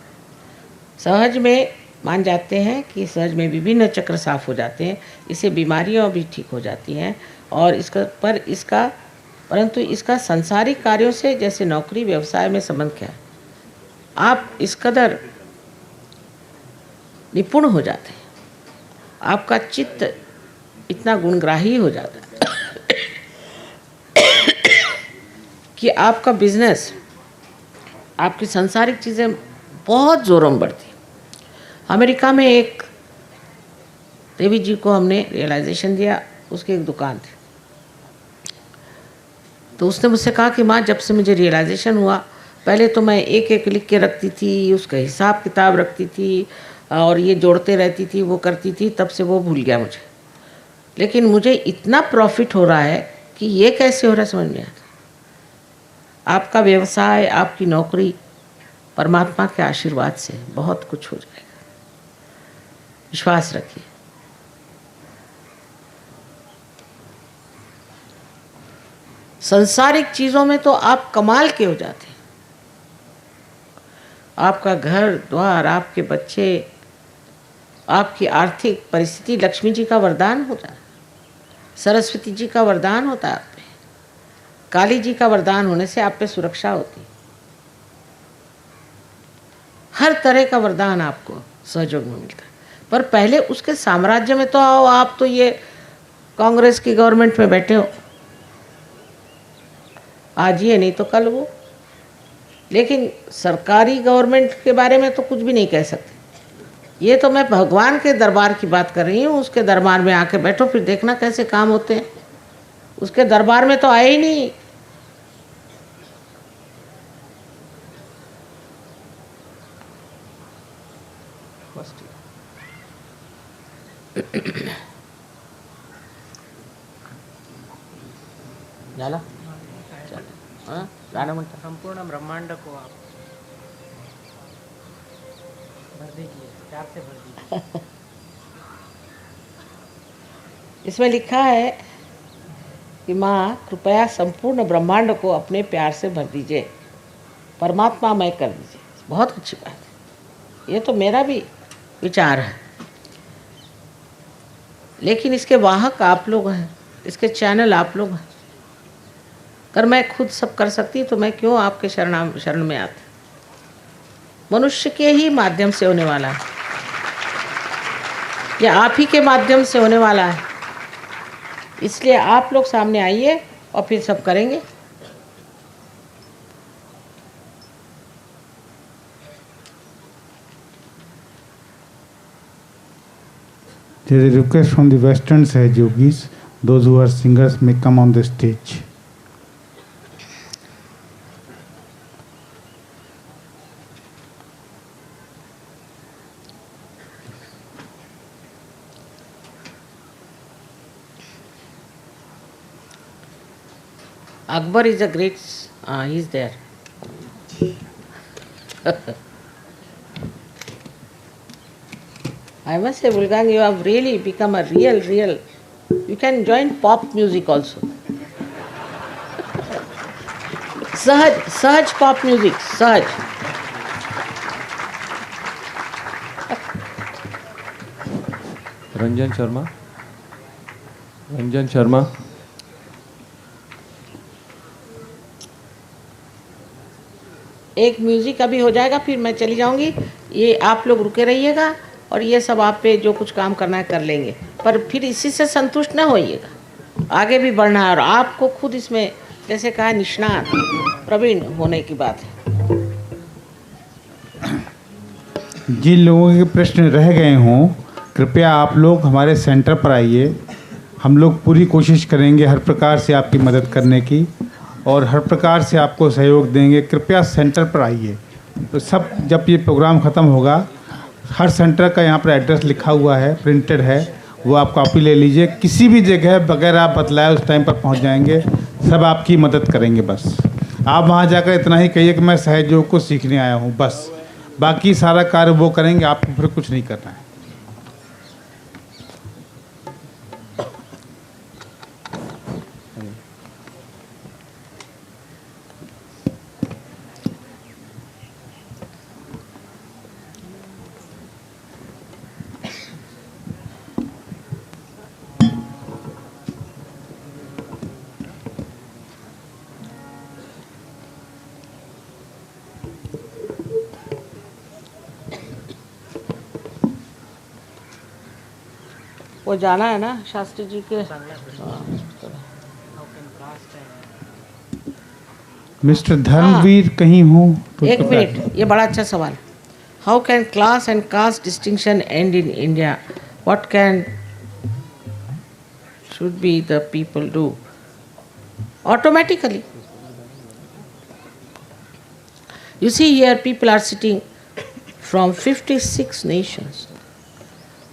सहज में मान जाते हैं कि सहज में विभिन्न चक्र साफ हो जाते हैं, इससे बीमारियां भी ठीक हो जाती हैं, और परंतु इसका संसारिक कार्यों से जैसे नौकरी व्यवसाय में संबंध क्या है? आप इस कदर निपुण हो जाते हैं, आपका चित्त इतना गुणग्राही हो जाता है कि आपका बिजनेस, आपकी सांसारिक चीज़ें बहुत ज़ोरों में बढ़ती हैं। अमेरिका में एक देवी जी को हमने रियलाइजेशन दिया, उसकी एक दुकान थी, तो उसने मुझसे कहा कि माँ, जब से मुझे रियलाइजेशन हुआ, पहले तो मैं एक एक लिख के रखती थी, उसका हिसाब किताब रखती थी और ये जोड़ते रहती थी, वो करती थी, तब से वो भूल गया मुझे। लेकिन मुझे इतना प्रॉफिट हो रहा है कि ये कैसे हो रहा है समझ में आता। आपका व्यवसाय, आपकी नौकरी परमात्मा के आशीर्वाद से बहुत कुछ हो जाएगा, विश्वास रखिए। संसारिक चीज़ों में तो आप कमाल के हो जाते हैं। आपका घर द्वार, आपके बच्चे, आपकी आर्थिक परिस्थिति लक्ष्मी जी का वरदान होता है, सरस्वती जी का वरदान होता है आप पे, काली जी का वरदान होने से आप पे सुरक्षा होती है। हर तरह का वरदान आपको सहयोग में मिलता है। पर पहले उसके साम्राज्य में तो आओ। आप तो ये कांग्रेस की गवर्नमेंट में बैठे हो, आज ये नहीं तो कल वो। लेकिन सरकारी गवर्नमेंट के बारे में तो कुछ भी नहीं कह सकते। ये तो मैं भगवान के दरबार की बात कर रही हूँ। उसके दरबार में आके बैठो, फिर देखना कैसे काम होते हैं। उसके दरबार में तो आए ही नहीं। झाला? हाँ, गाना म्हणता। संपूर्ण ब्रह्मांड को आप भर दीजिए, प्यार से भर दीजिए. इसमें लिखा है कि माँ कृपया संपूर्ण ब्रह्मांड को अपने प्यार से भर दीजिए, परमात्मा मय कर दीजिए। बहुत अच्छी बात है, ये तो मेरा भी विचार है। लेकिन इसके वाहक आप लोग हैं, इसके चैनल आप लोग हैं। अगर मैं खुद सब कर सकती तो मैं क्यों आपके शरण में आती। मनुष्य के ही माध्यम से होने वाला है, या आप ही के माध्यम से होने वाला है। इसलिए आप लोग सामने आइए और फिर सब करेंगे। There is a request from the Western Sahaj Yogis, those who are singers may come on the stage. Akbar is a great. He is there. I must say, Bulgang, you have really become a real. You can join pop music also. Sahaj pop music, Sahaj. Ranjan Sharma. एक music अभी हो जाएगा, फिर मैं चली जाऊंगी। ये आप लोग रुके रहिएगा और ये सब आप पे जो कुछ काम करना है कर लेंगे, पर फिर इसी से संतुष्ट न होइएगा, आगे भी बढ़ना है। और आपको खुद इसमें जैसे कहा निष्णात प्रवीण होने की बात है। जिन लोगों के प्रश्न रह गए हों, कृपया आप लोग हमारे सेंटर पर आइए। हम लोग पूरी कोशिश करेंगे हर प्रकार से आपकी मदद करने की और हर प्रकार से आपको सहयोग देंगे। कृपया सेंटर पर आइए। तो सब जब ये प्रोग्राम ख़त्म होगा, हर सेंटर का यहाँ पर एड्रेस लिखा हुआ है, प्रिंटेड है, वो आप कॉपी ले लीजिए। किसी भी जगह बगैर आप बतलाए उस टाइम पर पहुँच जाएंगे। सब आपकी मदद करेंगे। बस आप वहाँ जाकर इतना ही कहिए कि मैं सहयोग को सीखने आया हूँ, बस। बाकी सारा कार्य वो करेंगे, आपको फिर कुछ नहीं करना है। वो जाना है ना शास्त्री जी के। मिस्टर धर्मवीर कहीं हो तो एक मिनट, ये बड़ा अच्छा सवाल। How can class and caste distinction and in India? What can should be the people do? Automatically. You see here people are sitting from 56 nations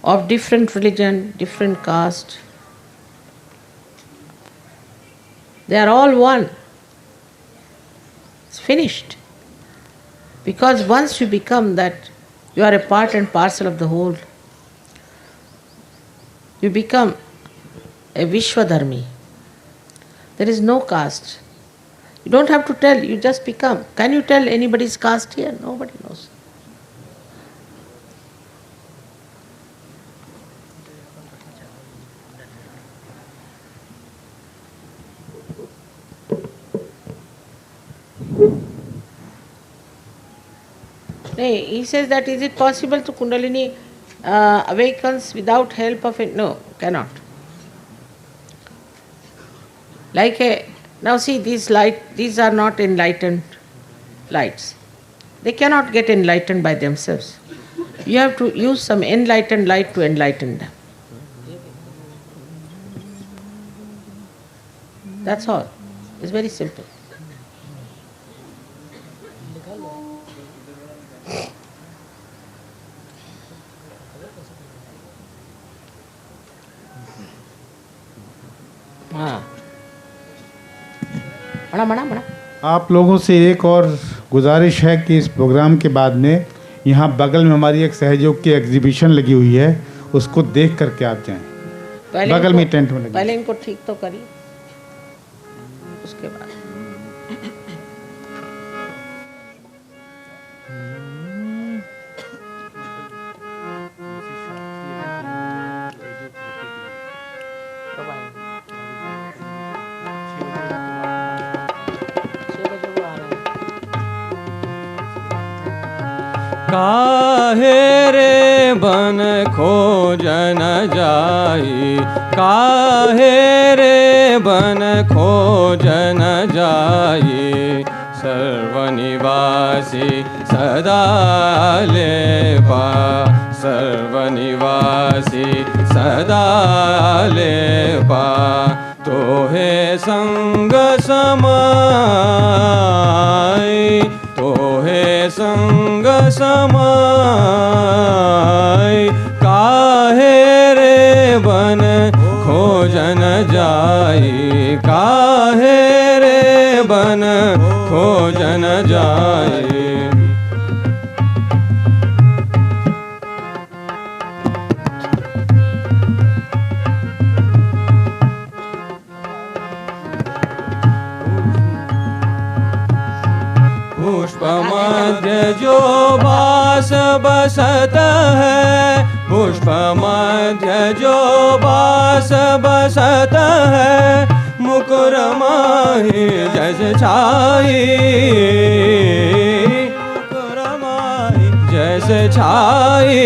of different religion, different caste. They are all one. It's finished. Because once you become that, you are a part and parcel of the whole. You become a Vishwadharmi. There is no caste. You don't have to tell, you just become. Can you tell anybody's caste here? Nobody knows. He says that is it possible to Kundalini awakens without help of it? No, cannot. Like now see these are not enlightened lights. They cannot get enlightened by themselves. You have to use some enlightened light to enlighten them. That's all. It's very simple. हाँ, बड़ा। आप लोगों से एक और गुजारिश है कि इस प्रोग्राम के बाद में यहाँ बगल में हमारी एक सहयोग की एग्जीबिशन लगी हुई है, उसको देख करके आप जाएं। बगल में टेंट में लगी। पहले इनको ठीक तो करिए, उसके बाद काहे रे बन खोजन जाई, काहे रे बन खोजन जाई, सर्वनिवासी सदा लेपा, सर्वनिवासी सदा लेपा, तोहे संग समाई, तोहे संग समाई, काहे रे बन खोजन जाई, काहे रे खोज न जाए। पुष्प मध्य जो बास बसत है, पुष्प मध्य जो बास बसत है, मुकुर माही जैसे छाई, मुकुर माही जैसे छाई,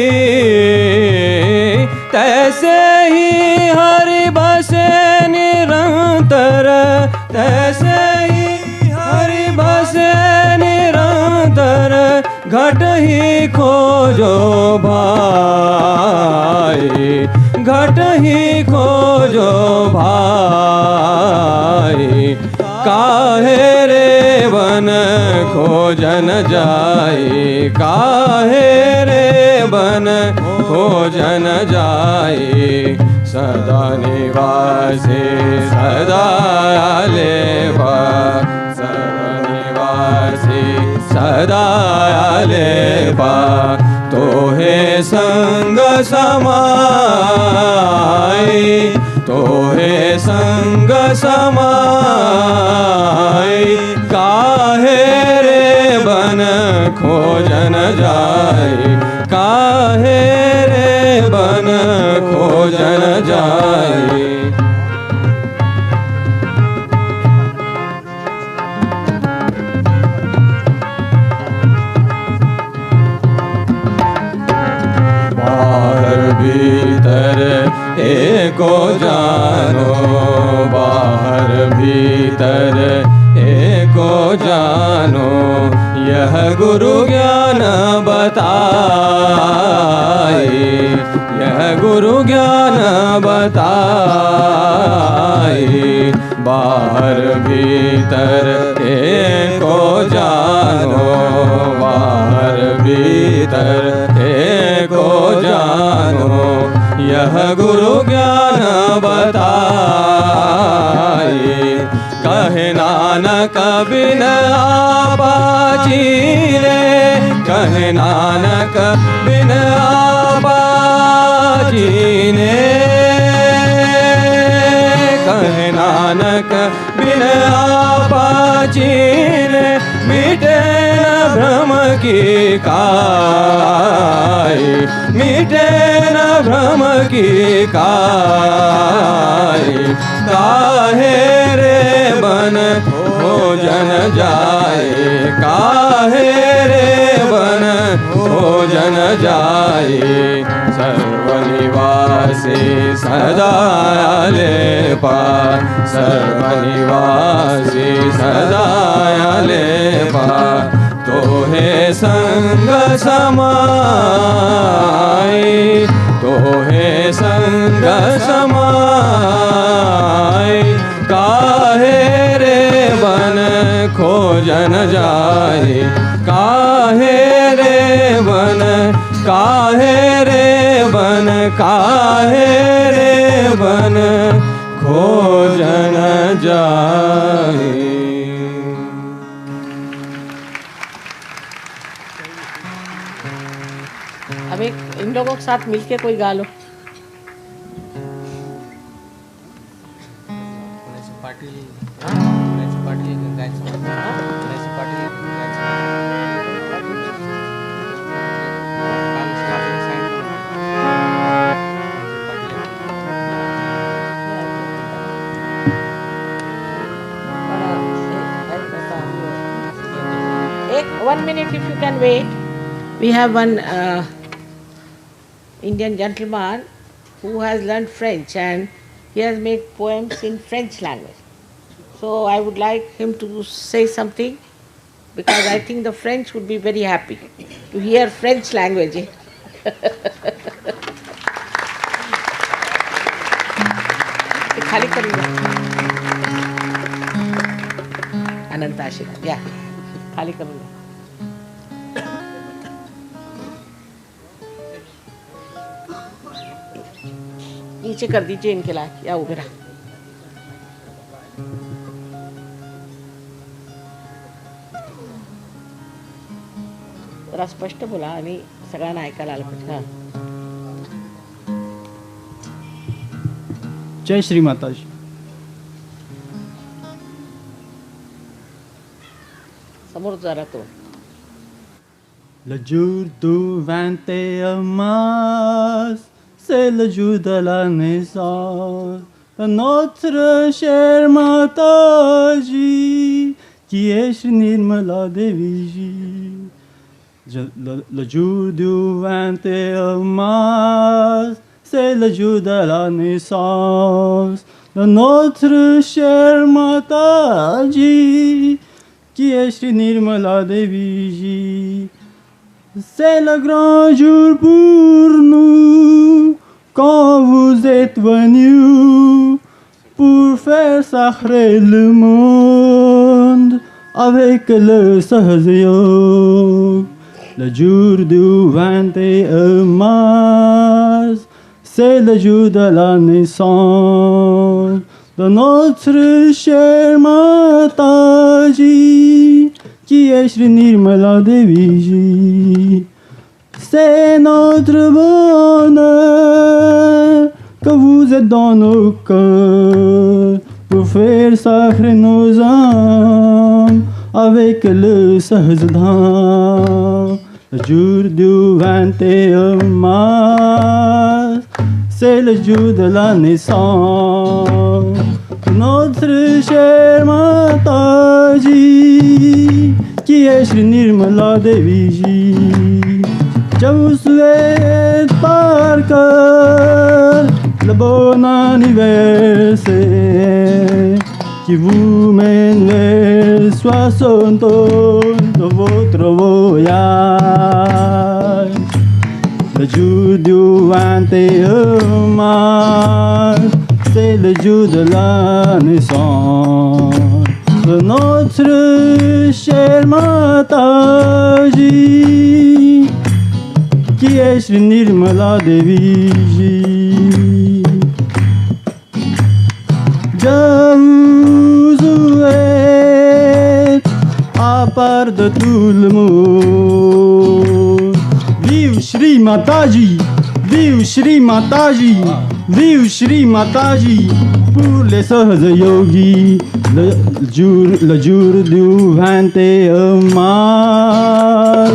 तैसे ही हरि बसे निरंतर, तैसे ही हरि बसे निरंतर, घट ही खोजो भाई, घट ही खोजो भाई, काहे रे वन खोजन जाए, काहे रे वन खोजन जाए, सदा निवासी सदा लेवा, सदा निवासी सदा लेवा, तोहे संग समाई, तोहे संग समाई, काहे रे बन खोजन जाए, काहे रे बन खोजन जाए। बाहर भीतर एको जानो, बाहर भीतर एको जानो, यह गुरु ज्ञान बताए, यह गुरु ज्ञान बताए, बाहर भीतर एको जानो, बाहर भीतर एको जानो, यह गुरु ज्ञान बताए, कहे नानक बिन आपा जीने, कहे नानक बिन आपा जीने, कहे नानक बिन आपा जीने, मिटे न भ्रम की काई, मिटे न भ्रम की काई, काहे रे बन खोजन जाए, काहे रे बन खोजन जाए, सर्वनिवासी सदा लेपा, सर्वनिवासी सदा लेपा, तोहे संग समाई, तोहे संग समाई, काहे रे बन खोजन जाए, काहे रे बन, काहे रे बन, काहे रे बन खोजन जाए। अब एक इन लोगों के साथ मिलके कोई गा लो। पाटील पाटील गायचं पाटील एक 1 minute if you can wait. We have one Indian gentleman who has learned French and he has made poems in French language. So I would like him to say something because I think the French would be very happy to hear French language. खाली करूँगा अनंत आशीर्वाद या खाली करूँगा नीचे कर दीजिए इनके लायक या उबेरा जरा स्पष्ट बोला आणि सगळ्यांना ऐकायला आलं पाहिजे. हां. जय श्री माताजी. समोर जरा तो. Le jour du 21 mars, c'est le jour de la naissance de notre chère Mataji, qui est Shri Nirmala Devi Ji. Le jour du 21 mars, c'est le jour de la naissance de notre chère Mataji, qui est Shri Nirmala Devi Ji. C'est le grand jour pour nous quand vous êtes venus pour faire sacrer le monde avec le Sahaja Yoga. Le jour du 21 mars, c'est le jour de la naissance de notre chère Mataji, qui est Shri Nirmala Devi Ji. C'est notre bonheur que vous êtes dans nos cœurs pour faire sacrer nos âmes avec le Sahajadham. Le jour du 21 mars, c'est le jour de la naissance de notre chère Mataji, qui est Shri Nirmala Devi Ji. Je vous souhaite par cœur le bon anniversaire qui vous mène vers 60 ans de votre voyage. Le jour du 21 mars, c'est le jour de la naissance de notre chère Mataji, qui est Shri Nirmala Devi Ji. Je vous souhaite à part de tout le monde. Vive Shri Mataji, vive Shri Mataji, vive Shri Mataji pour les Sahaja Yogis. Le jour du 21 mars,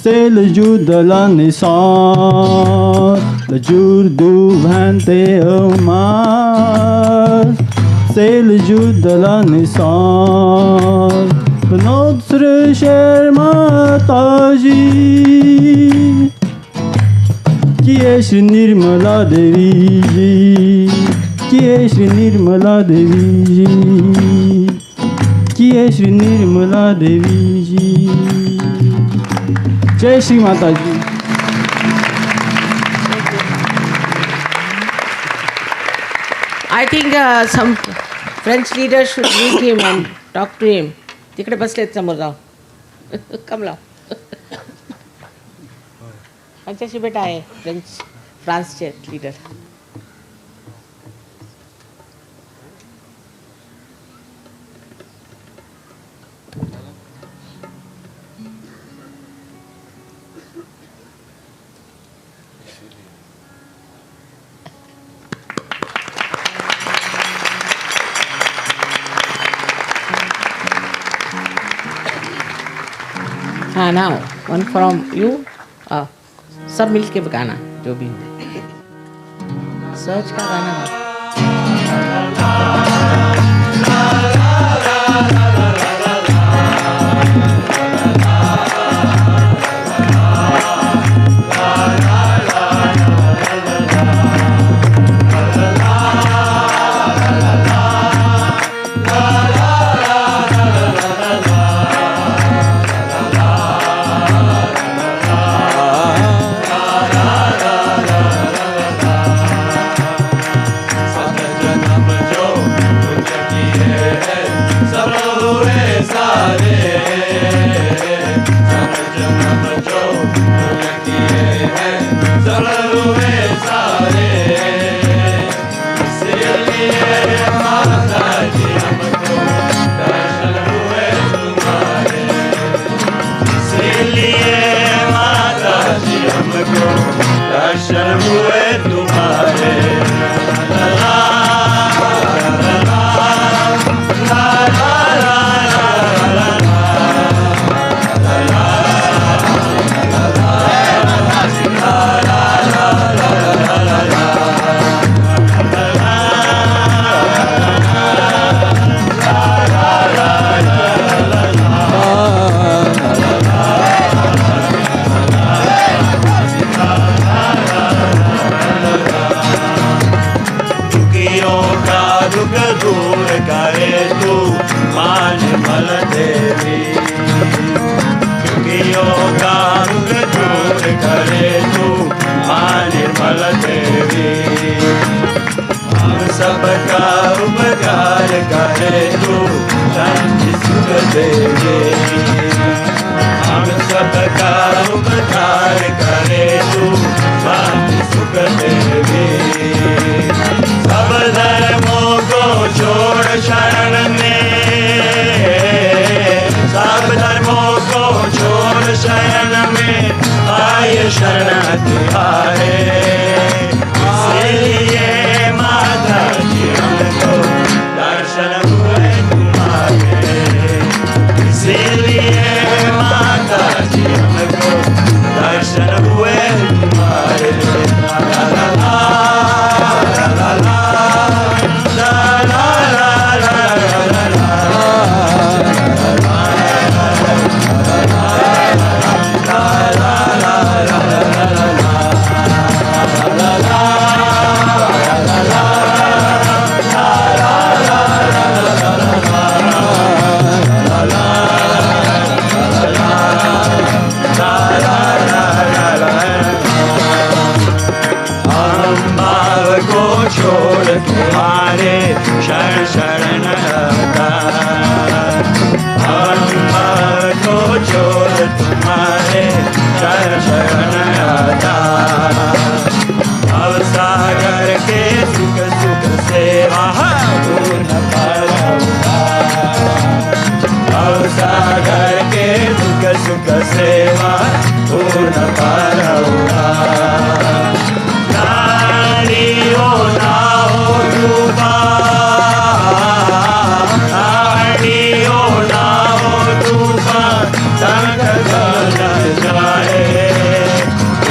c'est le jour de la naissance. Le jour du 21 mars, c'est le jour de la naissance de notre chère Mataji, qui est Shri Nirmala Devi Ji, qui est Shri Nirmala Devi Ji, qui est Shri Nirmala Devi Ji. जय श्री माता जी. I think some French leaders should meet him and talk to him. तिकडे बसलेत समोर जाऊ. कमला. आमच्याशी बेटा आहे फ्रान्सचे leader. हाँ ना वन फ्रॉम यू. सब मिल के गाना जो भी हो. सर्च का गाना गा. सब तू शांति सुख देवे हम सबका उपकार करे तू शांति सुख देवे सब धर्मों को छोड़ शरण में सब धर्मों को छोड़ शरण में आए शरण तुम्हारे इसलिए माता जी हमको दर्शन हुए तुम्हारे इसीलिए माता जी हमको दर्शन हुए तुम्हारे ला ला ला ला ला ला छोड़ तुम्हारे शरण शरण आता हम को छोड़ तुम्हारे शरण शरण आता अब सागर के सुख सुख सेवा पूर्ण पाऊंगा अब सागर के सुख सुख सेवा पूर्ण पाऊंगा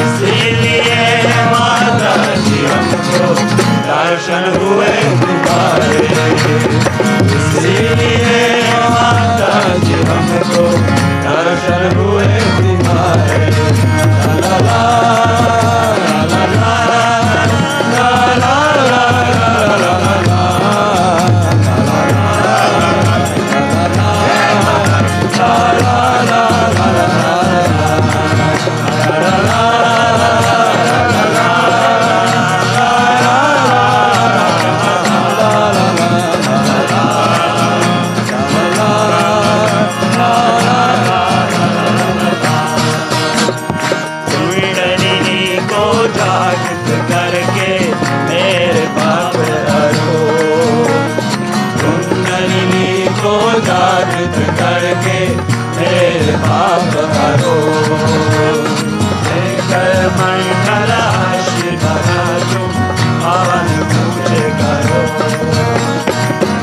इसीलिए माता जी हमको दर्शन हुए तुम्हारे इसीलिए माता जी हमको दर्शन हुए तुम्हारे ला ला ला ला ला जागृत करके मेरे पाप हरो लेकर मंगल आशीर्वाद तुम पावन मुझे करो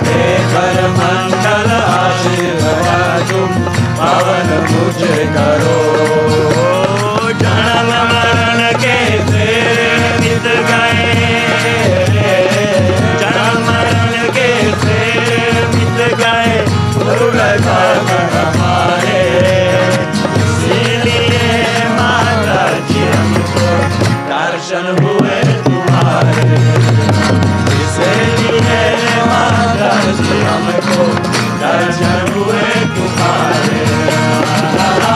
लेकर मंगल आशीर्वाद तुम पावन मुझे करो जन्म मरण के तेरे मिट गए जन्म मरण के तेरे मिट गए हमारे इसीलिए माता जी हमको दर्शन हुए तुम्हारे इसीलिए माता जी हमको दर्शन हुए तुम्हारे ला ला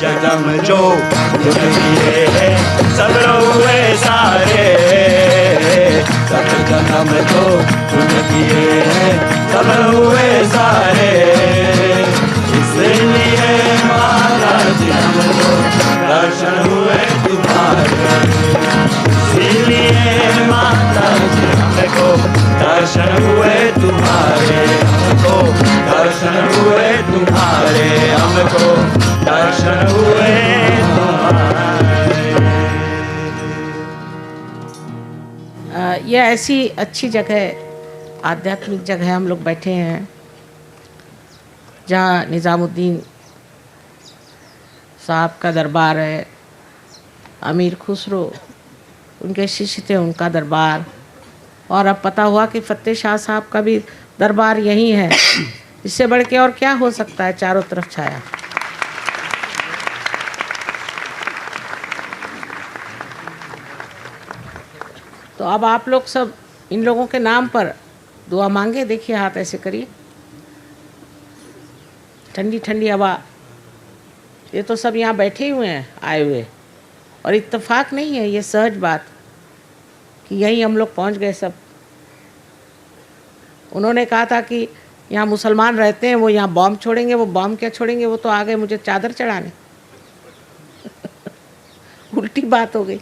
जन्म जो किए सब हुए सारे सत जन्म जो किए सब हुए सारे इसलिए माता जी हमको दर्शन हुए तुम्हारे इसीलिए माता जी हमको दर्शन हुए तुम्हारे हमको दर्शन हुए तुम्हारे हमको दर्शन हुए यह ऐसी अच्छी जगह आध्यात्मिक जगह हम लोग बैठे हैं जहाँ निज़ामुद्दीन साहब का दरबार है, अमीर खुसरो उनके शिष्य थे, उनका दरबार, और अब पता हुआ कि फ़तेह शाह साहब का भी दरबार यहीं है। इससे बढ़ के और क्या हो सकता है चारों तरफ छाया। तो अब आप लोग सब इन लोगों के नाम पर दुआ मांगे। देखिए हाथ ऐसे करिए। ठंडी ठंडी हवा, ये तो सब यहाँ बैठे हुए हैं आए हुए, और इत्तेफाक नहीं है, ये सहज बात कि यहीं हम लोग पहुँच गए सब। उन्होंने कहा था कि यहाँ मुसलमान रहते हैं, वो यहाँ बॉम्ब छोड़ेंगे। वो बॉम्ब क्या छोड़ेंगे, वो तो आ गए मुझे चादर चढ़ाने। उल्टी बात हो गई।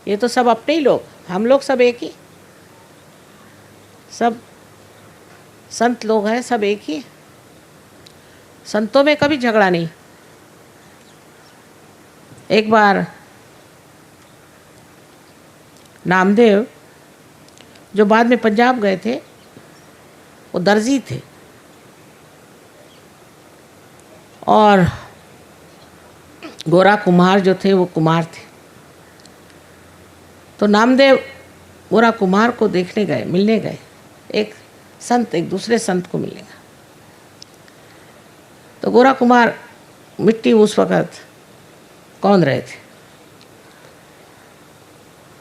ये तो सब अपने ही लोग, हम लोग सब एक ही, सब संत लोग हैं, सब एक ही। संतों में कभी झगड़ा नहीं। एक बार नामदेव, जो बाद में पंजाब गए थे, वो दर्जी थे और गोरा कुम्हार जो थे वो कुमार थे। तो नामदेव गोरा कुम्हार को देखने गए, मिलने गए। एक संत एक दूसरे संत को मिलने गए। तो गोरा कुमार मिट्टी उस वक़्त कौंद रहे थे।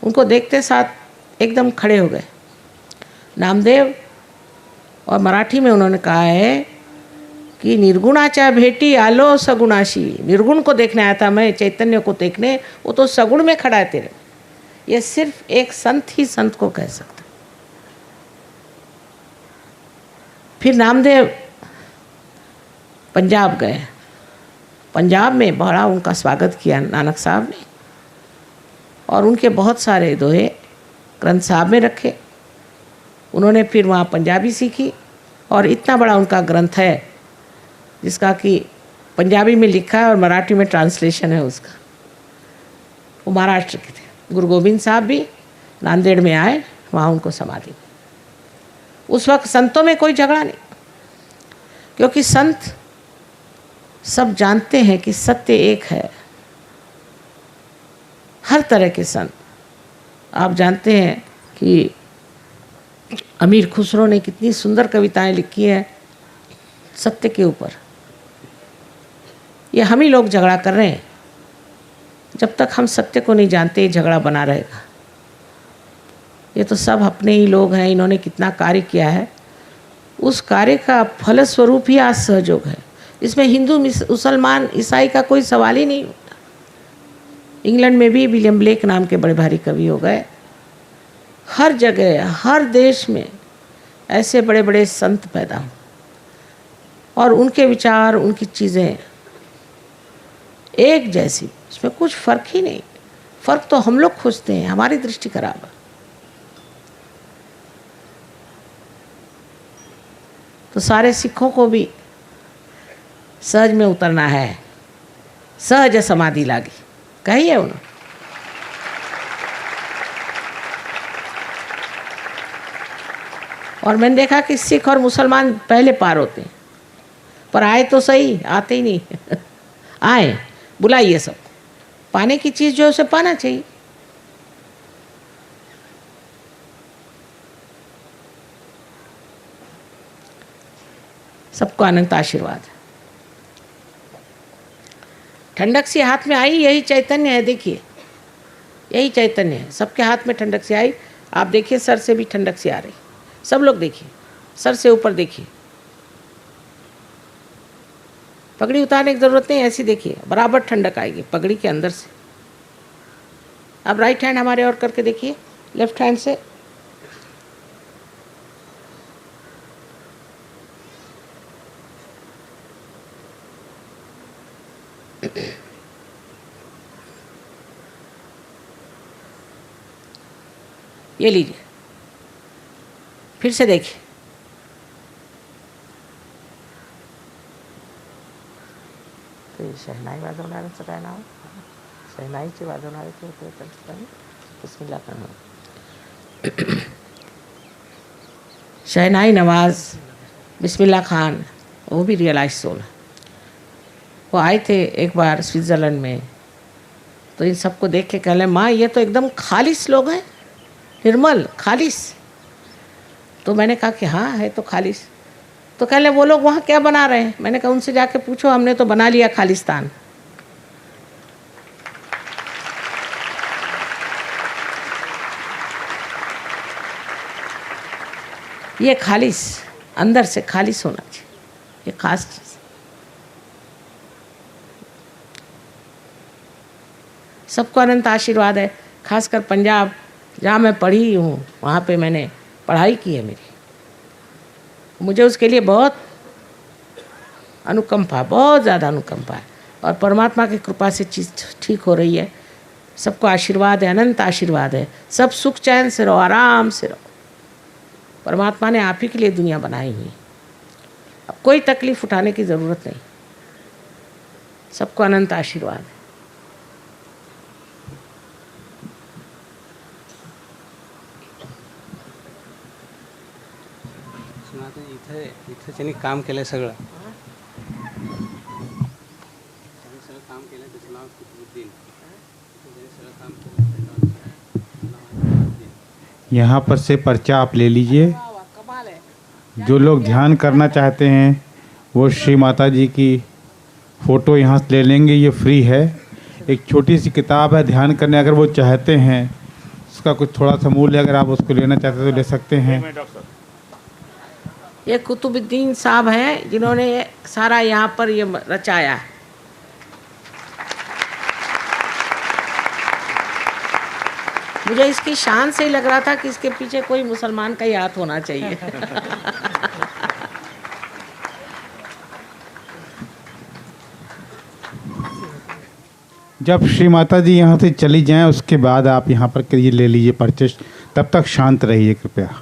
उनको देखते साथ एकदम खड़े हो गए नामदेव, और मराठी में उन्होंने कहा है कि निर्गुणाचा भेटी आलो सगुणाशी। निर्गुण को देखने आया था मैं, चैतन्य को देखने, वो तो सगुण में खड़ा है तेरे। ये सिर्फ एक संत ही संत को कह सकता। फिर नामदेव पंजाब गए। पंजाब में बड़ा उनका स्वागत किया नानक साहब ने, और उनके बहुत सारे दोहे ग्रंथ साहब में रखे। उन्होंने फिर वहाँ पंजाबी सीखी, और इतना बड़ा उनका ग्रंथ है जिसका कि पंजाबी में लिखा है और मराठी में ट्रांसलेशन है उसका। वो महाराष्ट्र के थे। गुरु गोविंद साहब भी नांदेड़ में आए, वहाँ उनको समाधि दी। उस वक्त संतों में कोई झगड़ा नहीं, क्योंकि संत सब जानते हैं कि सत्य एक है। हर तरह के संत, आप जानते हैं कि अमीर खुसरो ने कितनी सुंदर कविताएं लिखी हैं सत्य के ऊपर। ये हम ही लोग झगड़ा कर रहे हैं। जब तक हम सत्य को नहीं जानते, ये झगड़ा बना रहेगा। ये तो सब अपने ही लोग हैं, इन्होंने कितना कार्य किया है, उस कार्य का फलस्वरूप ही आज सहयोग है। इसमें हिंदू मुसलमान ईसाई का कोई सवाल ही नहीं होता। इंग्लैंड में भी विलियम ब्लेक नाम के बड़े भारी कवि हो गए। हर जगह, हर देश में ऐसे बड़े बड़े संत पैदा हुए, और उनके विचार, उनकी चीज़ें एक जैसी, उसमें कुछ फ़र्क ही नहीं। फ़र्क तो हम लोग खोजते हैं, हमारी दृष्टि खराब है। तो सारे सिखों को भी सहज में उतरना है। सहज समाधि लागी कही है उन्होंने। और मैंने देखा कि सिख और मुसलमान पहले पार होते हैं, पर आए तो सही, आते ही नहीं। आए, बुलाइए सब। पाने की चीज़ जो है उसे पाना चाहिए। सबको अनंत आशीर्वाद। ठंडक सी हाथ में आई, यही चैतन्य है। देखिए, यही चैतन्य है। सबके हाथ में ठंडक सी आई। आप देखिए, सर से भी ठंडक सी आ रही। सब लोग देखिए, सर से ऊपर देखिए। पगड़ी उतारने की ज़रूरत नहीं, ऐसी देखिए, बराबर ठंडक आएगी पगड़ी के अंदर से। अब राइट हैंड हमारे और करके देखिए, लेफ्ट हैंड से। ये लीजिए, फिर से देखिए। तो ये शहनाई वाजवणाऱ्यांचं काय नाव? शहनाईचे वाजवणारे ते होते त्यांचं काय? बिस्मिल्लाह का नाम, शहनाई नवाज बिस्मिल्लाह खान, वो भी रियलाइज सोल। वो आए थे एक बार स्विट्ज़रलैंड में, तो इन सबको देख के कह लें, माँ ये तो एकदम खालिस लोग हैं, निर्मल खालिस। तो मैंने कहा कि हाँ है तो खालिस। तो कहने वो लोग वहाँ क्या बना रहे हैं? मैंने कहा उनसे जाके पूछो, हमने तो बना लिया खालिस्तान। ये खालिस, अंदर से खालिस होना चाहिए, ये खास चीज़। सबको अनंत आशीर्वाद है। खासकर पंजाब जहाँ मैं पढ़ी हूँ, वहाँ पे मैंने पढ़ाई की है मेरी, मुझे उसके लिए बहुत अनुकंपा, बहुत ज़्यादा अनुकंपा है। और परमात्मा की कृपा से चीज़ ठीक हो रही है। सबको आशीर्वाद है, अनंत आशीर्वाद है। सब सुख चैन से रहो, आराम से रहो। परमात्मा ने आप ही के लिए दुनिया बनाई हुई, अब कोई तकलीफ उठाने की ज़रूरत नहीं। सबको अनंत आशीर्वाद है। इथे त्यांनी काम केलंय सगळं, सगळं काम केलं. त्याचं नाव कुतुबुद्दीन. त्यांनी सगळं काम केलं. यहाँ पर से पर्चा आप ले लीजिए। कमाल है। जो लोग ध्यान करना चाहते हैं वो श्री माता जी की फ़ोटो यहाँ से ले लेंगे, ये फ्री है। एक छोटी सी किताब है ध्यान करने, अगर वो चाहते हैं उसका कुछ थोड़ा सा मूल्य, अगर आप उसको लेना चाहते हैं तो ले सकते हैं। ये कुतुबुद्दीन साहब हैं जिन्होंने सारा यहाँ पर ये रचाया है। मुझे इसकी शान से ही लग रहा था कि इसके पीछे कोई मुसलमान का ही हाथ होना चाहिए। जब श्री माता जी यहाँ से चली जाएं उसके बाद आप यहाँ पर ये ले लीजिए परचेस। तब तक शांत रहिए कृपया।